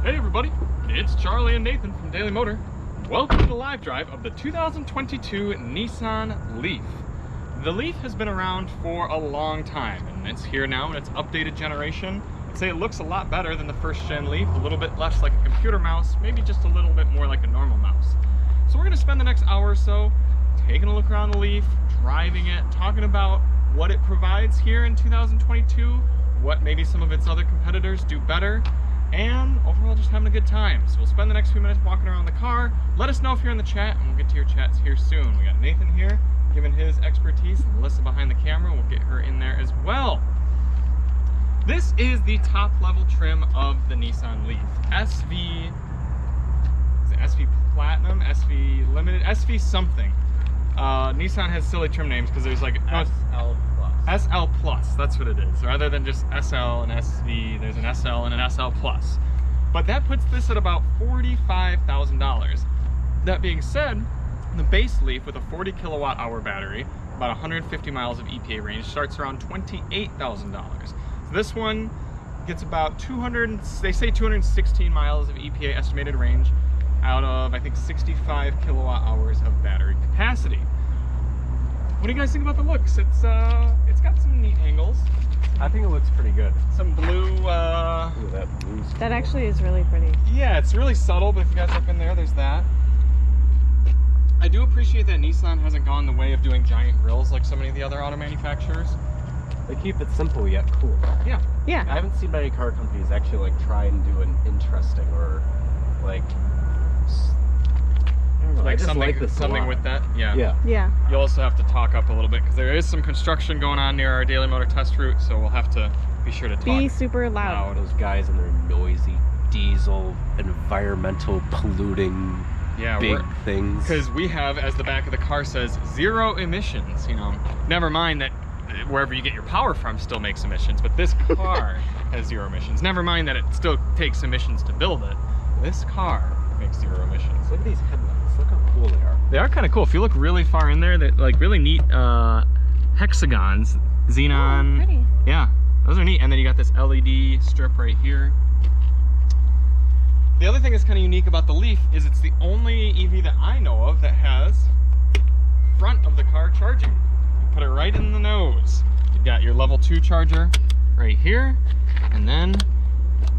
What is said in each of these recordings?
Hey everybody, it's Charlie and Nathan from Daily Motor. Welcome to the live drive of the 2022 Nissan Leaf. The Leaf has been around for a long time and it's here now in its updated generation. I'd say it looks a lot better than the first gen Leaf, a little bit less like a computer mouse, maybe just a little bit more like a normal mouse. So we're going to spend the next hour or so taking a look around the Leaf, driving it, talking about what it provides here in 2022, what maybe some of its other competitors do better, and overall just having a good time. So we'll spend the next few minutes walking around the car. Let us know if you're in the chat and we'll get to your chats here soon. We got Nathan here giving his expertise and Melissa behind the camera. We'll get her in there as well. This is the top level trim of the Nissan Leaf. SV, is it SV Platinum, SV Limited, SV something. Nissan has silly trim names because there's like SL Plus. SL Plus, that's what it is. Rather than just SL and SV, there's an SL and an SL Plus. But that puts this at about $45,000. That being said, the base Leaf with a 40 kilowatt hour battery, about 150 miles of EPA range, starts around $28,000. So this one gets about 216 miles of EPA estimated range out of, I think, 65 kilowatt hours of battery capacity. What do you guys think about the looks? It's got some neat angles. I think it looks pretty good. Some blue, Ooh, that blue's cool. That actually is really pretty. yeah, it's really subtle, but if you guys look in there, there's that. I do appreciate that Nissan hasn't gone the way of doing giant grills like so many of the other auto manufacturers. They keep it simple yet cool. Yeah. Yeah. I haven't seen many car companies actually like try and do an interesting or like I don't know, Like I just something, like this a something lot. with that. Yeah. Yeah. Yeah. You'll also have to talk up a little bit because there is some construction going on near our Daily Motor test route, so we'll have to be sure to talk. Be super loud. Those guys and their noisy diesel, environmental polluting big things. Because we have, as the back of the car says, 0 emissions. You know, never mind that wherever you get your power from still makes emissions, but this car has 0 emissions. Never mind that it still takes emissions to build it. This car makes 0 emissions. Look at these headlights. Look how cool they are. They are kind of cool. If you look really far in there, they're like really neat hexagons, xenon. Oh, pretty. Yeah, those are neat. And then you got this LED strip right here. The other thing that's kind of unique about the Leaf is it's the only EV that I know of that has front of the car charging. You put it right in the nose. You've got your level 2 charger right here, and then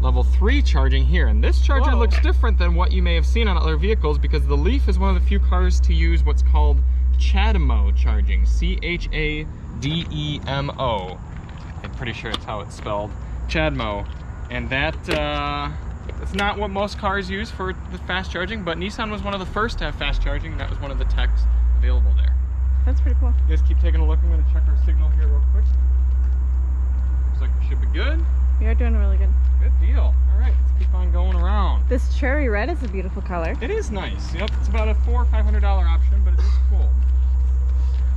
level 3 charging here. And this charger Whoa. looks different than what you may have seen on other vehicles because the Leaf is one of the few cars to use what's called CHAdeMO charging. C-H-A-D-E-M-O. I'm pretty sure it's how it's spelled. CHAdeMO. And that's not what most cars use for the fast charging, but Nissan was one of the first to have fast charging, and that was one of the techs available there. That's pretty cool. You guys keep taking a look. I'm going to check our signal here real quick. Looks like we should be good. We are doing really good. Good deal. All right, let's keep on going around. This cherry red is a beautiful color. It is nice. Yep, it's about a $400 or $500 option, but it is cool.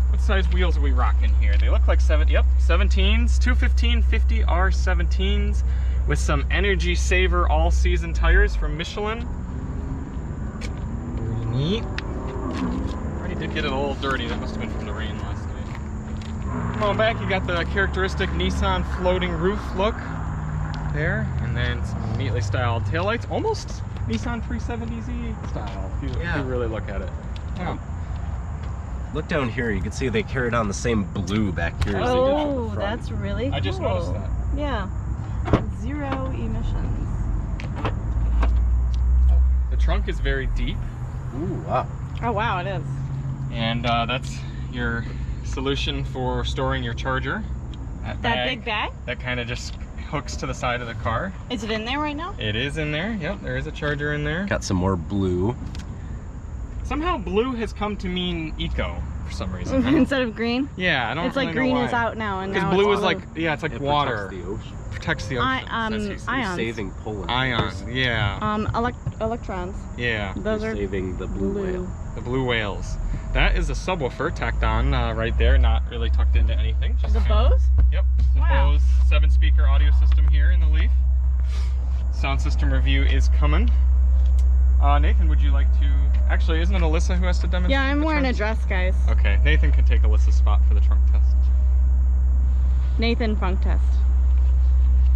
What size wheels are we rocking here? They look like 17s, 215 50 R17s with some Energy Saver all-season tires from Michelin. Very neat. Already did get it a little dirty. That must have been from the rain last night. Come on back. You got the characteristic Nissan floating roof look there, and then some neatly styled taillights, almost Nissan 370Z style if you really look at it. Yeah. Look down here, you can see they carried on the same blue back here as they did from Oh, the front. that's really cool. I just noticed that. Yeah. 0 emissions. The trunk is very deep, Ooh, wow. Oh, wow, it is. and that's your solution for storing your charger. That big bag? That kind of just hooks to the side of the car. Is it in there right now? It is in there. Yep, there is a charger in there. Got some more blue. Somehow blue has come to mean eco for some reason. Instead of green? Yeah, I don't It's really like know green why. is out now, and now Because blue it's is like, yeah, it's like It water. protects the ocean. Protects the ocean. Ions. Saving polar Ions, yeah. Electrons. Yeah, Those are saving the blue whale. the blue whales. That is a subwoofer tacked on right there, not really tucked into anything. Just The kinda- Bose? Yep, the Wow. Bose 7-speaker audio system here in the Leaf. Sound system review is coming. Nathan, would you like to... Actually, isn't it Alyssa who has to demonstrate? Yeah, I'm the wearing a trunk? dress, guys. Okay, Nathan can take Alyssa's spot for the trunk test. Nathan Funk test.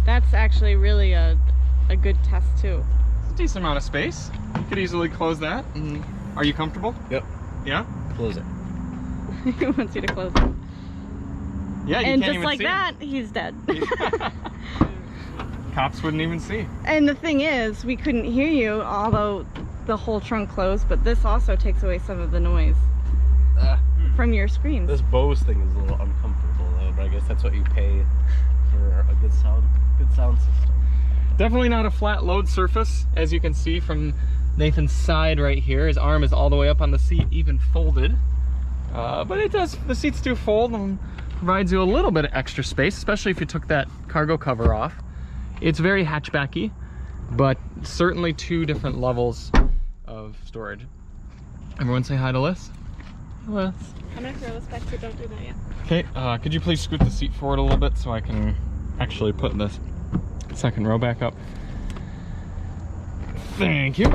That's actually really a good test too. a decent amount of space. You could easily close that. And are you comfortable? Yep. Yeah? Close it. He wants you to close it. Yeah, you And can't just even like see that, he's dead. Cops wouldn't even see. And the thing is, we couldn't hear you, although the whole trunk closed, but this also takes away some of the noise from your screams. This Bose thing is a little uncomfortable though, but I guess that's what you pay for a good sound system. Definitely not a flat load surface, as you can see from Nathan's side right here. His arm is all the way up on the seat, even folded. But it does, the seats do fold and provides you a little bit of extra space, especially if you took that cargo cover off. It's very hatchbacky, but certainly two different levels of storage. Everyone say hi to Liz. Liz. I'm gonna throw this back, so don't do that yet. Okay, could you please scoot the seat forward a little bit so I can actually put this second row back up? Thank you.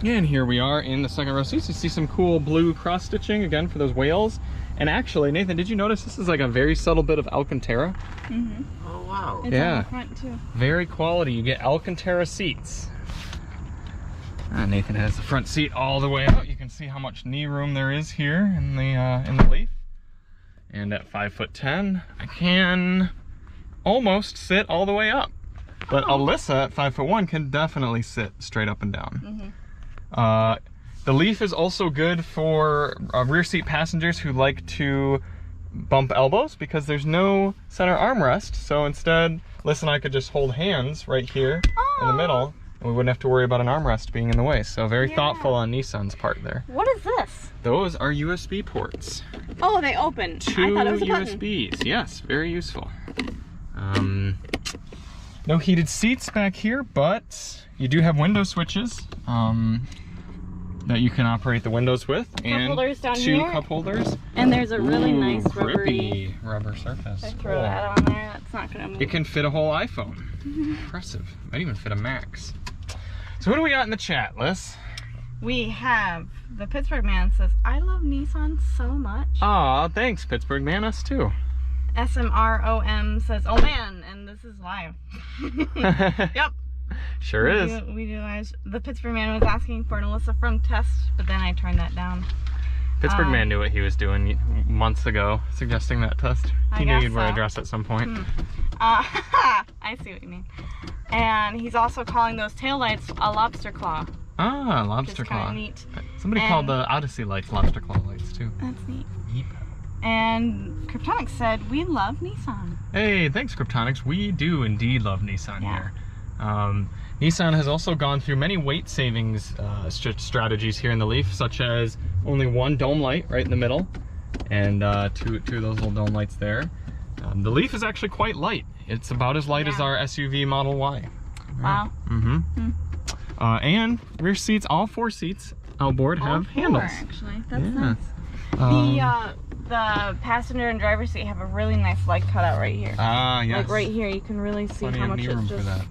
And here we are in the second row seats. You see some cool blue cross stitching again for those whales. And actually, Nathan, did you notice this is like a very subtle bit of Alcantara? Mm-hmm. Oh wow. It's Yeah. on the front too. Very quality. You get Alcantara seats. Nathan has the front seat all the way out. You can see how much knee room there is here in the Leaf. And at 5'10", I can almost sit all the way up. But Alyssa at 5'1" can definitely sit straight up and down. Mm-hmm. The Leaf is also good for rear seat passengers who like to bump elbows because there's no center armrest. So instead, Alyssa and I could just hold hands right here in the middle, and we wouldn't have to worry about an armrest being in the way. So very thoughtful on Nissan's part there. What is this? Those are USB ports. Oh, they open. Two I thought it was a button. USBs. Yes, very useful. No heated seats back here, but you do have window switches that you can operate the windows with, and holders down two here. cup holders. And there's a really Ooh, nice rubbery. grippy rubber surface. If I throw Cool. that on there, that's not gonna move. It can fit a whole iPhone. Impressive. Might even fit a Max. So what do we got in the chat, Liz? We have the Pittsburgh Man says, I love Nissan so much. Aw, thanks, Pittsburgh Man. Us too. SMROM says, oh man, and this is live. Yep. Sure is. We do live. The Pittsburgh Man was asking for an Alyssa Frunk test, but then I turned that down. Pittsburgh Man knew what he was doing months ago, suggesting that test. He knew you'd wear a dress at some point. I see what you mean. And he's also calling those taillights a lobster claw. Ah, lobster Which is claw. kinda neat. Somebody called the Odyssey lights lobster claw lights too. That's neat. Yep. And Cryptonix said, we love Nissan. Hey, thanks Cryptonix. We do indeed love Nissan here. Nissan has also gone through many weight savings strategies here in the Leaf, such as only one dome light right in the middle, and two of those little dome lights there. The Leaf is actually quite light. It's about as light as our SUV Model Y. Wow. And rear seats, all four seats outboard have handles. Actually, that's nice. The passenger and driver seat have a really nice light cutout right here. Ah, yes. Like right here, you can really see Plenty how of much knee it room just for that.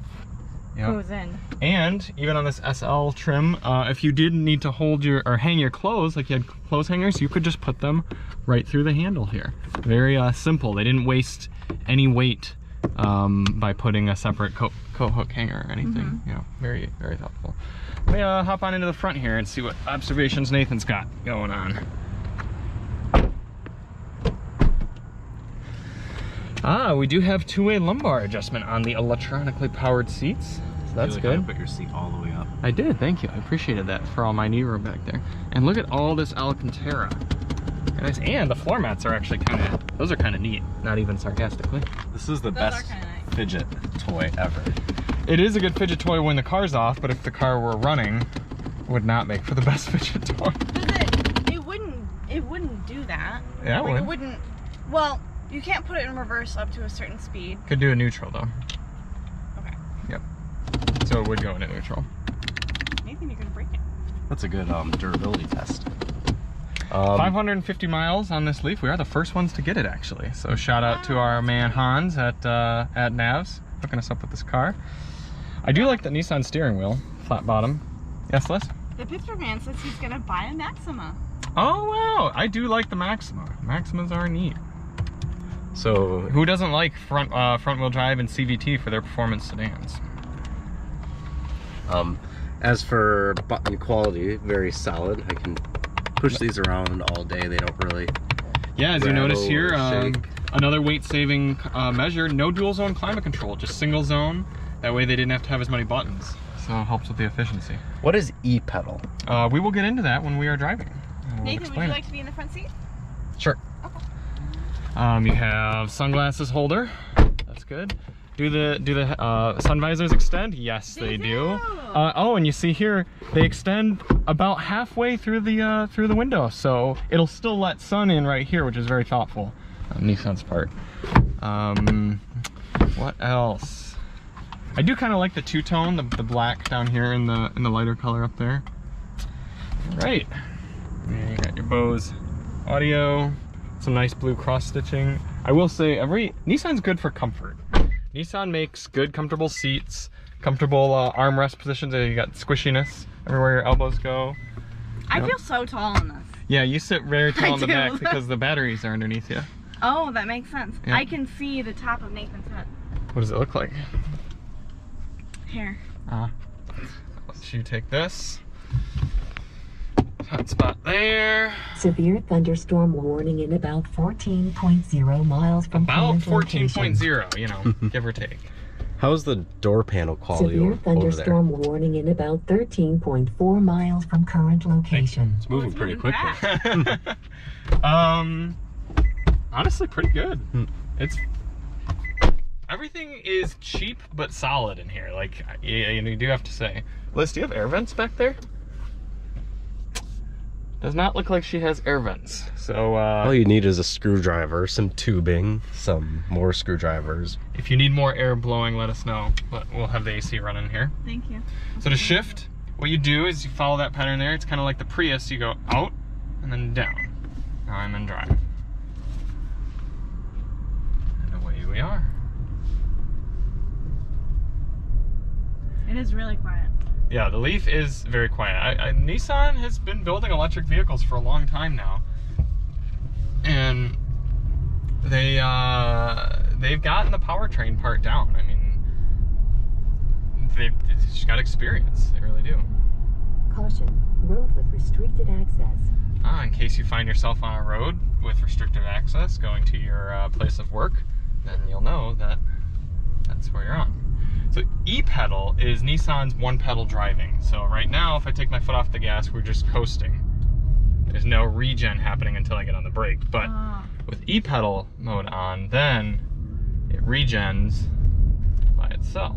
goes in. And even on this SL trim, if you did need to hold your or hang your clothes, like you had clothes hangers, you could just put them right through the handle here. Very simple. They didn't waste any weight by putting a separate coat hook hanger or anything. You know, very, very thoughtful. Let me hop on into the front here and see what observations Nathan's got going on. We do have two-way lumbar adjustment on the electronically powered seats. So that's good. You put your seat all the way up. I did, thank you. I appreciated that for all my knee room back there. And look at all this Alcantara. Nice. And the floor mats are actually those are kind of neat, not even sarcastically. This is the best fidget toy ever. It is a good fidget toy when the car's off, but if the car were running, it would not make for the best fidget toy. It wouldn't do that. Yeah, it wouldn't. Well, you can't put it in reverse up to a certain speed. Could do a neutral though. Okay. Yep. So it would go into neutral. Nathan, you're gonna break it. That's a good durability test. 550 miles on this Leaf. We are the first ones to get it actually. So shout out to our man Hans at Navs hooking us up with this car. I do like the Nissan steering wheel, flat bottom. Yes, Liz? The Pittsburgh Man says he's gonna buy a Maxima. Oh wow, I do like the Maxima. Maximas are neat. So who doesn't like front wheel drive and CVT for their performance sedans? As for button quality, very solid. I can push these around all day. They don't really Yeah, as you notice here, shake. another weight-saving measure, no dual-zone climate control, just single-zone. That way they didn't have to have as many buttons, so it helps with the efficiency. What is e-pedal? We will get into that when we are driving. Nathan, would you like to be in the front seat? Sure. Okay. You have sunglasses holder. That's good. Do the sun visors extend? Yes, they do. Oh, and you see here they extend about halfway through the window, so it'll still let sun in right here, which is very thoughtful on Nissan's part. What else? I do kind of like the two-tone, the black down here and the lighter color up there. All right. And you got your Bose audio, some nice blue cross stitching. I will say Nissan's good for comfort. Nissan makes good, comfortable seats, comfortable armrest positions. You got squishiness everywhere your elbows go. I feel so tall in this. Yeah, you sit very tall in the back because the batteries are underneath you. Oh, that makes sense. Yeah. I can see the top of Nathan's head. What does it look like? Hair. Let's you take this. Hot spot there. Severe thunderstorm warning in about 14.0 miles from About current location. 14.0, you know, give or take. How's the door panel quality Severe over thunderstorm warning in about 13.4 miles from current location. It's moving pretty quickly. Honestly, pretty good. It's everything is cheap but solid in here. Like, you do have to say. Liz, do you have air vents back there? Does not look like she has air vents. So all you need is a screwdriver, some tubing, some more screwdrivers. If you need more air blowing, let us know. But we'll have the AC running here. Thank you. So to shift, what you do is you follow that pattern there. It's kind of like the Prius. You go out and then down. Now I'm in drive. And away we are. It is really quiet. Yeah, the Leaf is very quiet. Nissan has been building electric vehicles for a long time now, and they've gotten the powertrain part down. I mean, they've just got experience. They really do. Caution, road with restricted access. In case you find yourself on a road with restricted access going to your place of work, then you'll know that that's where you're on. So e-pedal is Nissan's one-pedal driving. So right now, if I take my foot off the gas, we're just coasting. There's no regen happening until I get on the brake. But with e-pedal mode on, then it regens by itself.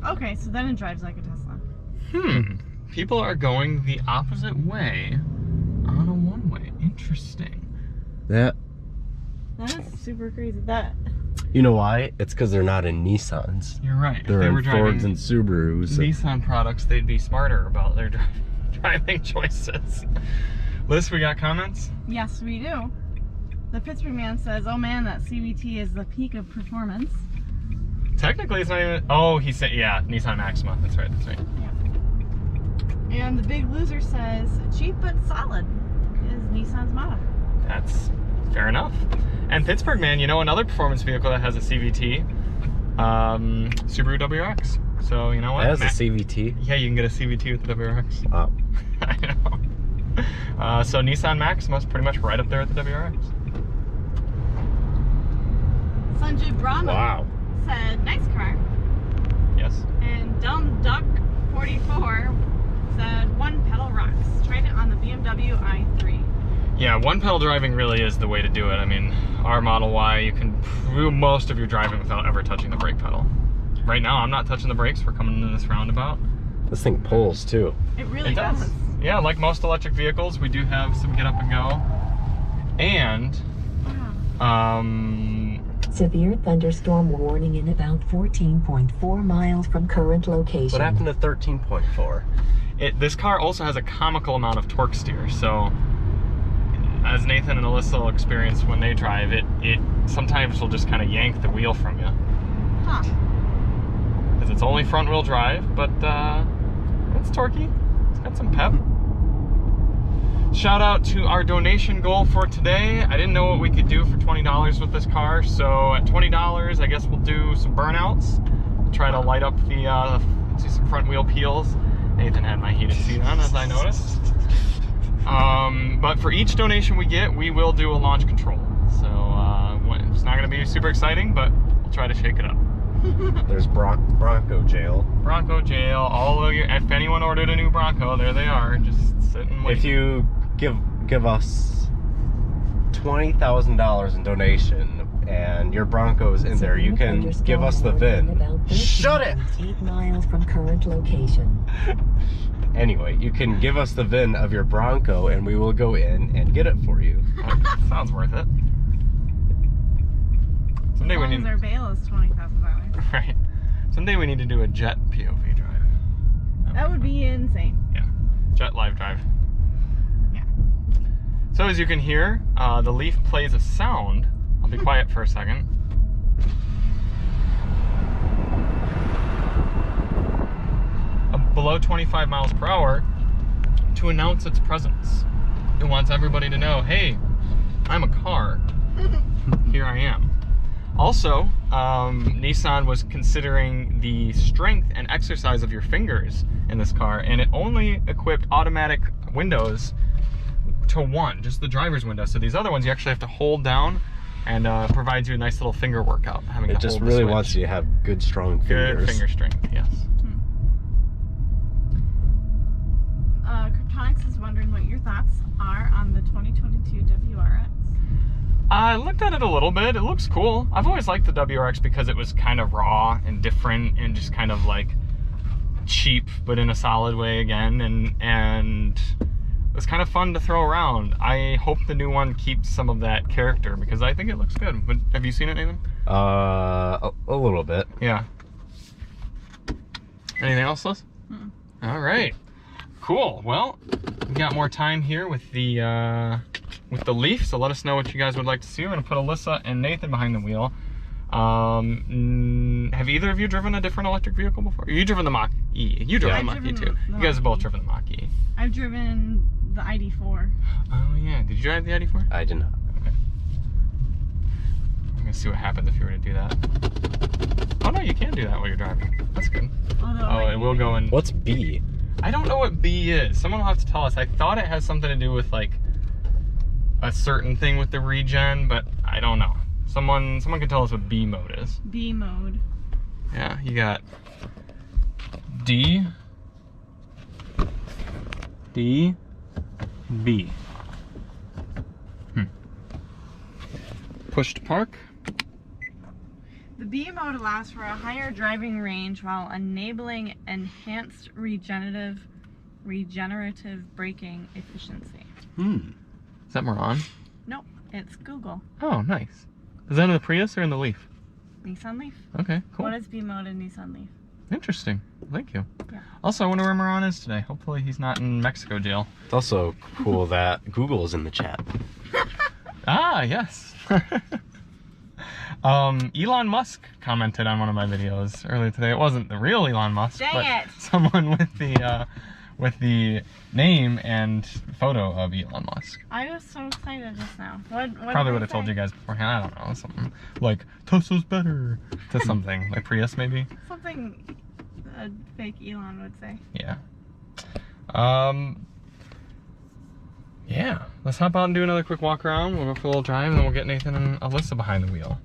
Okay, so then it drives like a Tesla. People are going the opposite way on a one-way. Interesting. That is super crazy. You know why? It's because they're not in Nissans. You're right. They're if they in were driving Fords and Subarus. Nissan products, they'd be smarter about their driving choices. Liz, we got comments? Yes, we do. The Pittsburgh Man says, "Oh man, that CVT is the peak of performance." Technically, it's not even. Oh, he said, yeah, Nissan Maxima. That's right. That's right. Yeah. And the Big Loser says, "Cheap but solid is Nissan's motto." That's fair enough. And Pittsburgh Man, you know, another performance vehicle that has a CVT, Subaru WRX. So you know what? That has a CVT? Yeah, you can get a CVT with the WRX. Wow. I know. So Nissan Maxima's pretty much right up there with the WRX. Sanjay Brahma said, "Nice car." Yes. And Dumb Duck 44 said, "One pedal rocks. Tried it on the BMW i3." Yeah, one pedal driving really is the way to do it. I mean, our Model Y, you can do most of your driving without ever touching the brake pedal. Right now, I'm not touching the brakes. We're coming into this roundabout. This thing pulls too. It really does. Yeah, like most electric vehicles, we do have some get up and go. And, Severe thunderstorm warning in about 14.4 miles from current location. What happened to 13.4? This car also has a comical amount of torque steer, so as Nathan and Alyssa will experience when they drive, it sometimes will just kind of yank the wheel from you. Huh. Because it's only front wheel drive, but it's torquey. It's got some pep. Shout out to our donation goal for today. I didn't know what we could do for $20 with this car, so at $20, I guess we'll do some burnouts. try to light up the, see some front wheel peels. Nathan had my heated seat on, as I noticed. But for each donation we get, we will do a launch control. So it's not going to be super exciting, but we'll try to shake it up. There's Bronco jail. Bronco jail. All of you. If anyone ordered a new Bronco, there they are. Just sit and wait. If you give us $20,000 in donation and your Bronco is in there, you can give us the VIN. Shut it! 8 miles from current location. Anyway, you can give us the VIN of your Bronco and we will go in and get it for you. Sounds worth it. Someday as long as our bail is $20,000. Right. Someday we need to do a jet POV drive. That would be insane. Yeah. Jet live drive. Yeah. So as you can hear, the Leaf plays a sound. I'll be quiet for a second. Below 25 miles per hour to announce its presence. It wants everybody to know, hey, I'm a car. Here I am. Also, Nissan was considering the strength and exercise of your fingers in this car, and it only equipped automatic windows to one, just the driver's window. So these other ones you actually have to hold down, and provides you a nice little finger workout. Having it just really wants you to have good, strong fingers. Good finger strength, yes. Cryptonix is wondering what your thoughts are on the 2022 WRX. I looked at it a little bit. It looks cool. I've always liked the WRX because it was kind of raw and different and just kind of like cheap, but in a solid way again. And it was kind of fun to throw around. I hope the new one keeps some of that character because I think it looks good. But have you seen it, Nathan? A little bit. Yeah. Anything else, Liz? All right. Cool. Well, we got more time here with the Leaf, so let us know what you guys would like to see. We're gonna put Alyssa and Nathan behind the wheel. Have either of you driven a different electric vehicle before? You driven the Mach-E. You drove the Mach-E too. You guys have both driven the Mach-E. I've driven the ID4. Oh yeah. Did you drive the ID4? I did not. Okay. I'm gonna see what happens if you were to do that. Oh no, you can do that while you're driving. That's good. Oh, it will go in. What's B? I don't know what B is. Someone will have to tell us. I thought it has something to do with like a certain thing with the regen, but I don't know. Someone can tell us what B mode is. B mode. Yeah, you got D, B. Push to park. The B mode allows for a higher driving range while enabling enhanced regenerative braking efficiency. Is that Miran? Nope, it's Google. Oh, nice. Is that in the Prius or in the Leaf? Nissan Leaf. Okay, cool. What is B mode in Nissan Leaf? Interesting. Thank you. Yeah. Also, I wonder where Miran is today. Hopefully he's not in Mexico jail. It's also cool that Google is in the chat. Ah, yes. Elon Musk commented on one of my videos earlier today. It wasn't the real Elon Musk, Dang but it. Someone with the name and photo of Elon Musk. I was so excited just now. What Probably would have told you guys beforehand. I don't know, something like Tesla's better to something like Prius maybe. Something a fake Elon would say. Yeah. Yeah. Let's hop out and do another quick walk around. We'll go for a little drive, and then we'll get Nathan and Alyssa behind the wheel.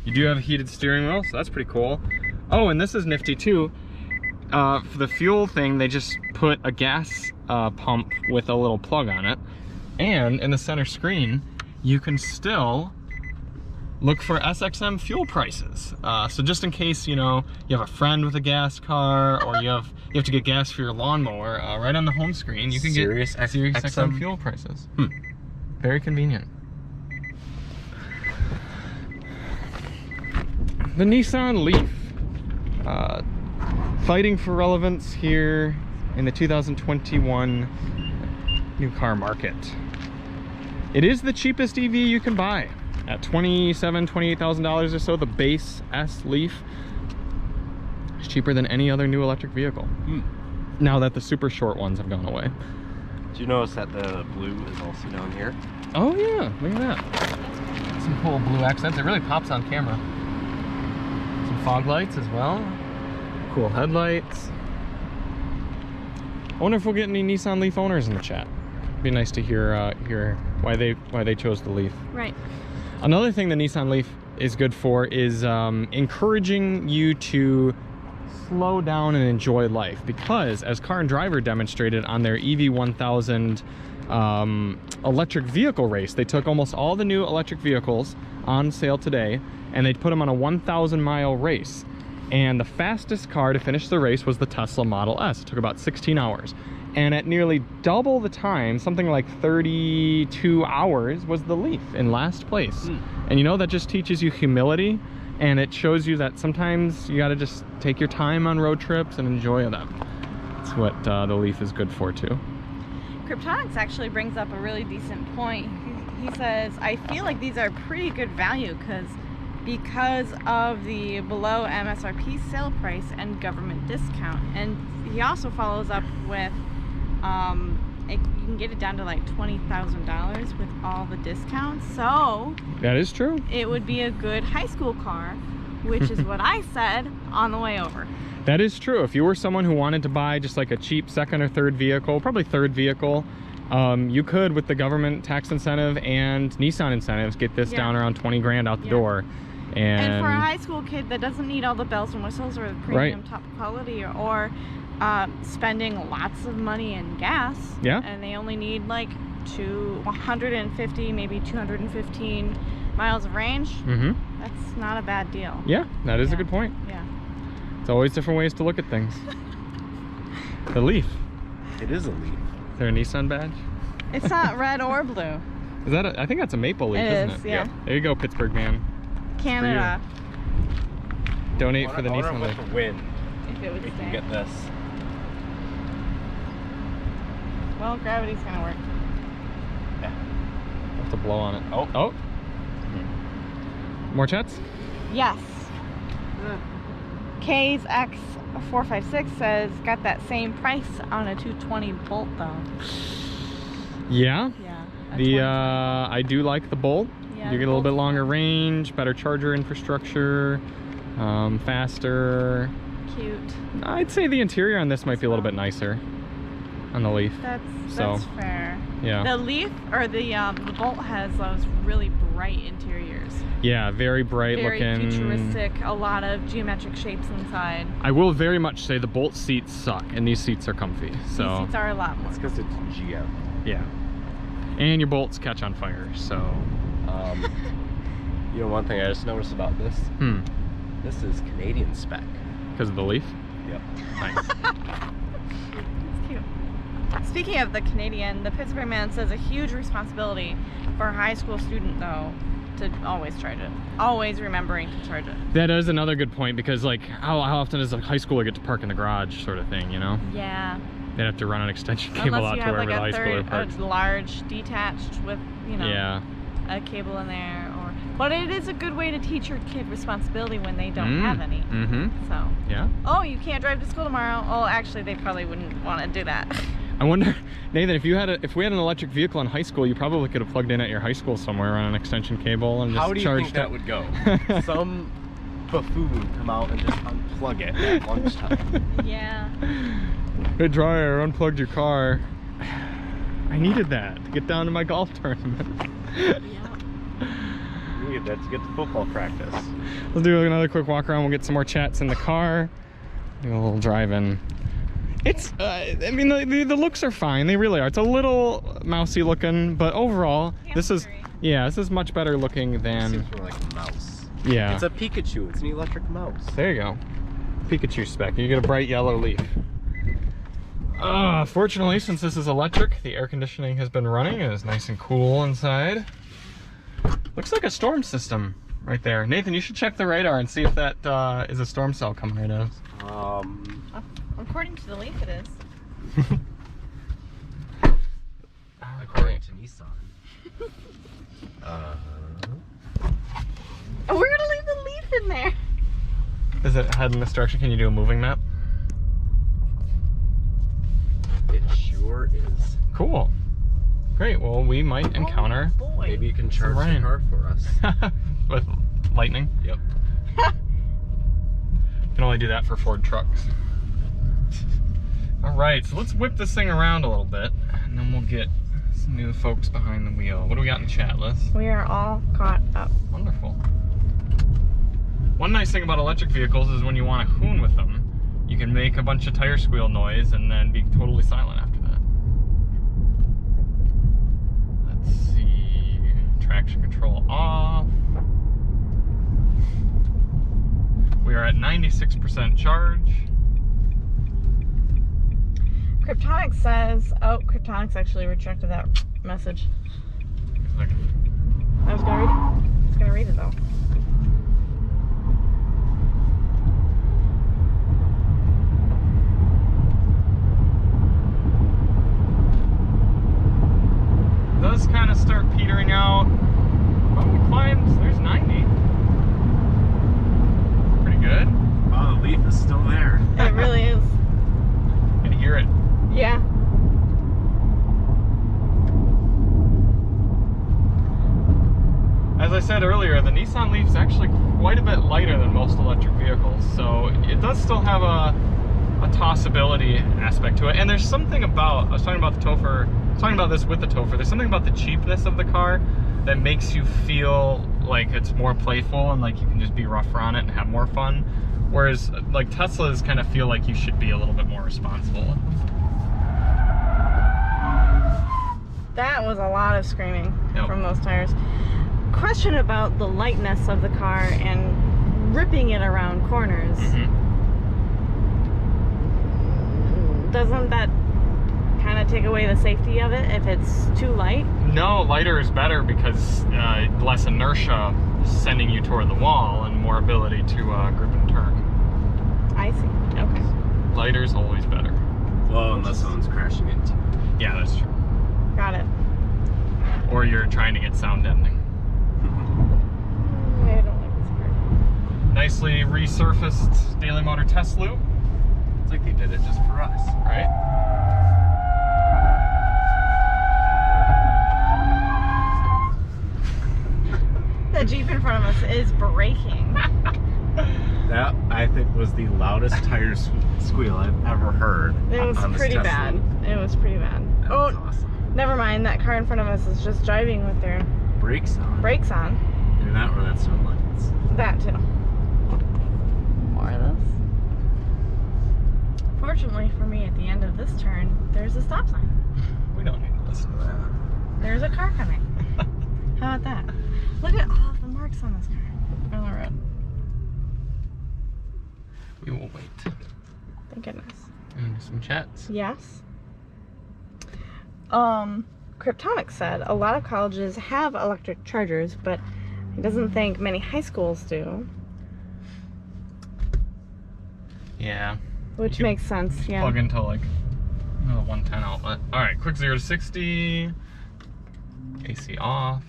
You do have a heated steering wheel, so that's pretty cool. Oh, and this is nifty too. For the fuel thing, they just put a gas pump with a little plug on it. And in the center screen, you can still look for SXM fuel prices. So just in case, you know, you have a friend with a gas car, or you have to get gas for your lawnmower, right on the home screen, you can get Sirius XM fuel prices. Very convenient. The Nissan Leaf, fighting for relevance here in the 2021 new car market. It is the cheapest EV you can buy at $28,000 or so. The base S Leaf is cheaper than any other new electric vehicle. Now that the super short ones have gone away. Did you notice that the blue is also down here? Oh yeah, look at that. Some cool blue accents. It really pops on camera. Some fog lights as well. Cool headlights. I wonder if we'll get any Nissan Leaf owners in the chat. It'd be nice to hear why they chose the Leaf. Right. Another thing the Nissan Leaf is good for is encouraging you to slow down and enjoy life, because as Car and Driver demonstrated on their EV1000 electric vehicle race, they took almost all the new electric vehicles on sale today and they put them on a 1,000-mile race. And the fastest car to finish the race was the Tesla Model S. It took about 16 hours. And at nearly double the time, something like 32 hours, was the Leaf in last place. And you know, that just teaches you humility, and it shows you that sometimes you gotta just take your time on road trips and enjoy them. That's what the Leaf is good for too. Cryptonix actually brings up a really decent point. He says, I feel like these are pretty good value because of the below MSRP sale price and government discount. And he also follows up with you can get it down to like $20,000 with all the discounts. So that is true. It would be a good high school car, which is what I said on the way over. That is true. If you were someone who wanted to buy just like a cheap second or third vehicle, probably third vehicle, you could, with the government tax incentive and Nissan incentives, get this down around 20 grand out the door. And for a high school kid that doesn't need all the bells and whistles or the premium top quality, or spending lots of money in gas, and they only need like 150, maybe 215 miles of range, that's not a bad deal. Yeah, that is a good point. Yeah. It's always different ways to look at things. The Leaf. It is a Leaf. Is there a Nissan badge? It's not red or blue. Is that I think that's a maple leaf, isn't it? Yeah. There you go, Pittsburgh Man. Canada. Donate for the Nissan Leaf. To win. If it would We stay. can get this. Well, gravity's gonna work. Yeah. We'll have to blow on it. Oh. More chats? Yes. K's X456 says got that same price on a 220 Bolt though. Yeah. Yeah. I do like the Bolt. Yeah, You get a little bit longer range, better charger infrastructure, faster. Cute. I'd say the interior on this might be a little bit nicer on the Leaf. That's fair. Yeah. The Leaf or the Bolt has those really bright interiors. Yeah, very bright very looking. Futuristic, a lot of geometric shapes inside. I will very much say the Bolt seats suck, and these seats are comfy. So these seats are a lot more. It's because it's GM. Yeah. And your bolts catch on fire, so. You know, one thing I just noticed about this? This is Canadian spec. Because of the Leaf? Yep. Nice. It's cute. Speaking of the Canadian, the Pittsburgh Man says a huge responsibility for a high school student, though, to always charge it. Always remembering to charge it. That is another good point, because like how often does a high schooler get to park in the garage sort of thing, you know? Yeah. They'd have to run an extension cable Unless out you to have wherever like the high schooler parks. a large detached with, you know, Yeah. a cable in there, or but it is a good way to teach your kid responsibility when they don't have any. So yeah. Oh, you can't drive to school tomorrow. Oh, actually they probably wouldn't want to do that. I wonder, Nathan, if we had an electric vehicle in high school, you probably could have plugged in at your high school somewhere on an extension cable and just How do you charged think that would go? Some buffoon would come out and just unplug it at lunchtime. Yeah. Hey dryer, unplugged your car. I needed that to get down to my golf tournament. Yeah. You need that to get to football practice. We'll do another quick walk around. We'll get some more chats in the car. Do a little drive-in. It's, I mean, the looks are fine. They really are. It's a little mousy looking, but overall, this is much better looking than. Seems more like a mouse. Yeah. It's a Pikachu. It's an electric mouse. There you go. Pikachu spec. You get a bright yellow Leaf. Fortunately, since this is electric, the air conditioning has been running. It is nice and cool inside. Looks like a storm system right there. Nathan, you should check the radar and see if that is a storm cell coming right at us. According to the Leaf, it is. According to Nissan. Oh, we're gonna leave the Leaf in there. Is it head in this direction? Can you do a moving map? It sure is. Cool. Great. Well, we might encounter. Oh, boy. Maybe you can charge the car for us. With lightning. Yep. Can only do that for Ford trucks. All right, so let's whip this thing around a little bit, and then we'll get some new folks behind the wheel. What do we got in the chat, Liz? We are all caught up. Wonderful. One nice thing about electric vehicles is when you want to hoon with them, you can make a bunch of tire squeal noise and then be totally silent after that. Let's see. Traction control off. We are at 96% charge. Cryptonix says, oh, Cryptonix actually retracted that message. I was gonna read it. I was gonna read it though. It does kind of start petering out. Oh, we climbed. There's 90. Pretty good. Oh, the Leaf is still there. It really is. Can you hear it? Yeah. As I said earlier, the Nissan Leaf is actually quite a bit lighter than most electric vehicles, so it does still have a tossability aspect to it. And there's something about, I was talking about the Topher, talking about this with the Topher, there's something about the cheapness of the car that makes you feel like it's more playful and like you can just be rougher on it and have more fun. Whereas like Teslas kind of feel like you should be a little bit more responsible with them. That was a lot of screaming Yep. from those tires. Question about the lightness of the car and ripping it around corners. Doesn't that kind of take away the safety of it if it's too light? No, lighter is better because less inertia sending you toward the wall and more ability to grip and turn. I see. Yep. Okay. Lighter is always better. Well, unless someone's crashing into you. Yeah, that's true. Got it. Or you're trying to get sound deadening. I don't like this part. Nicely resurfaced Daily Motor test loop, It's like they did it just for us. right? The Jeep in front of us is braking. That, I think, was the loudest tire squeal I've ever heard. It was on this pretty Tesla. bad. It was pretty bad. That was awesome. Never mind. That car in front of us is just driving with their Brakes on. brakes on. They're not where that sun lights. That too. More of this. Fortunately for me, at the end of this turn, there's a stop sign. We don't need to listen to that. There's a car coming. How about that? Look at all of the marks on this car on the road. We will wait. Thank goodness. And some chats. Yes. Cryptonix said a lot of colleges have electric chargers, but he doesn't think many high schools do. Yeah. Which You makes sense, yeah. Plug into like a 110 outlet. All right, quick 0 to 60. AC off.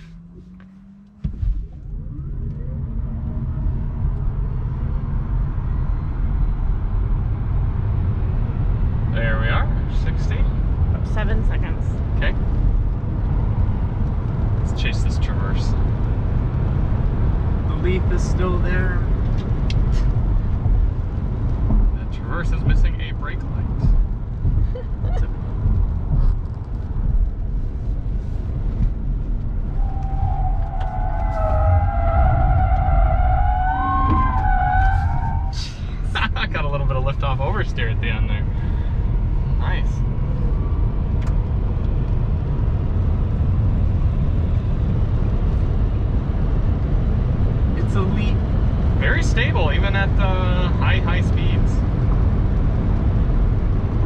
There we are, 60. 7 seconds. Okay. Let's chase this Traverse. The Leaf is still there. The Traverse is missing a brake light. Got a little bit of lift off oversteer at the end there. Nice. It's a Leaf. Very stable, even at high speeds.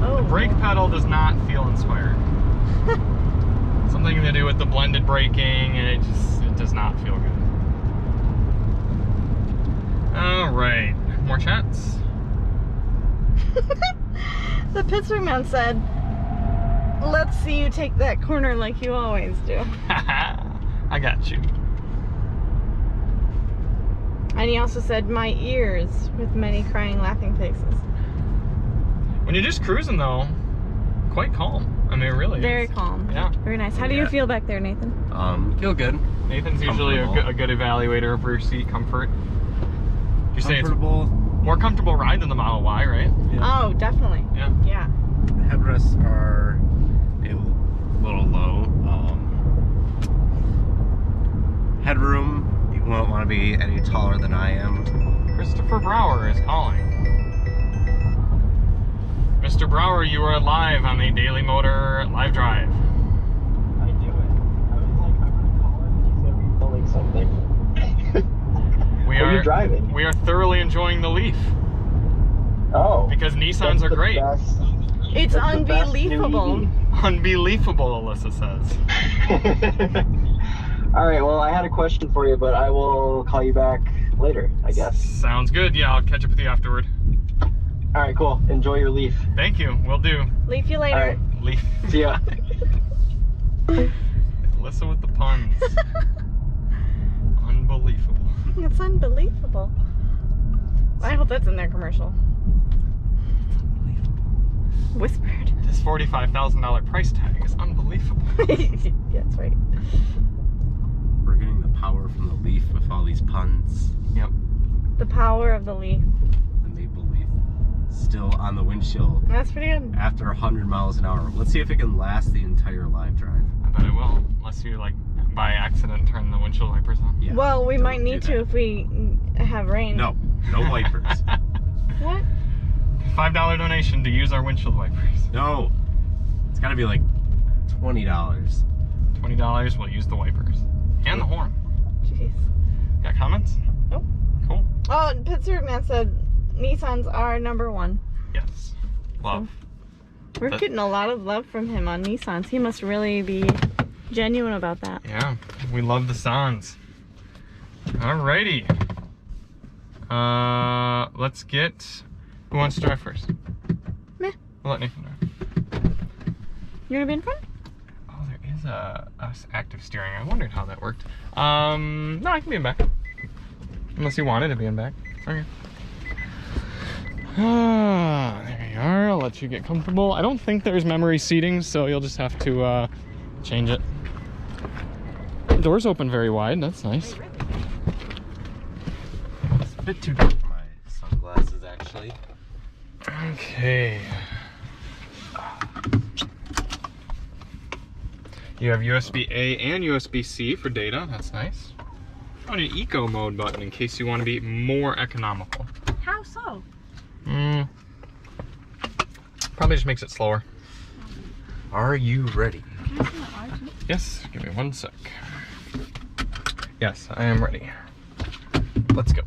Oh. The brake pedal does not feel inspired. Something to do with the blended braking, and it does not feel good. All right, more chats. The Pittsburgh Man said, "Let's see you take that corner like you always do." I got you. And he also said, "My ears," with many crying, laughing faces. When you're just cruising though, quite calm. I mean, it really Very is. calm. Yeah. Very nice. How do you Yeah. feel back there, Nathan? Feel good. Nathan's usually a Comfortable. good evaluator of rear seat comfort. You say it's Comfortable. More comfortable ride than the Model Y, right? Yeah. Oh, definitely. Yeah. Yeah. The headrests are a little low. Headroom, you won't want to be any taller than I am. Christopher Brower is calling. Mr. Brower, you are live on the Daily Motor Live Drive. I do it. I was like, I'm gonna call him. He's gonna be filming something. What are you driving? We are thoroughly enjoying the Leaf. Oh. Because Nissans are great. It's unbelievable. Unbelievable, Alyssa says. All right, well, I had a question for you, but I will call you back later, I guess. Sounds good. Yeah, I'll catch up with you afterward. All right, cool. Enjoy your Leaf. Thank you. Will do. Leave you later. All right. Leaf. See ya. Alyssa with the puns. Unbelievable. It's unbelievable. I hope that's in their commercial. Whispered. This $45,000 price tag is unbelievable. Yeah, that's right. We're getting the power from the Leaf with all these puns. Yep. The power of the Leaf. The maple leaf still on the windshield That's pretty good. after 100 miles an hour. Let's see if it can last the entire live drive. I bet it will, unless you like by accident turn the windshield wipers on. Yeah, Well, we don't might need do to that. if we have rain. No wipers. What? $5 donation to use our windshield wipers. No. It's gotta be like $20. $20, we'll use the wipers. And the horn. Jeez. Got comments? Nope. Cool. Oh, Pittsburgh Man said Nissans are #1. Yes. Love. We're That- getting a lot of love from him on Nissans. He must really be genuine about that. Yeah, we love the Sans. Alrighty. Let's get... Who wants to drive first? Meh. We'll let Nathan drive. You're gonna be in front? Oh, there is a active steering. I wondered how that worked. No, I can be in back. Unless you wanted to be in back. Okay. There you are. I'll let you get comfortable. I don't think there's memory seating, so you'll just have to change it. The doors open very wide. That's nice. It's a bit too dark for my sunglasses, actually. Okay. You have USB-A and USB-C for data. That's nice. Oh, an eco mode button in case you want to be more economical. How so? Probably just makes it slower. Are you ready? Yes, give me 1 sec. Yes, I am ready. Let's go.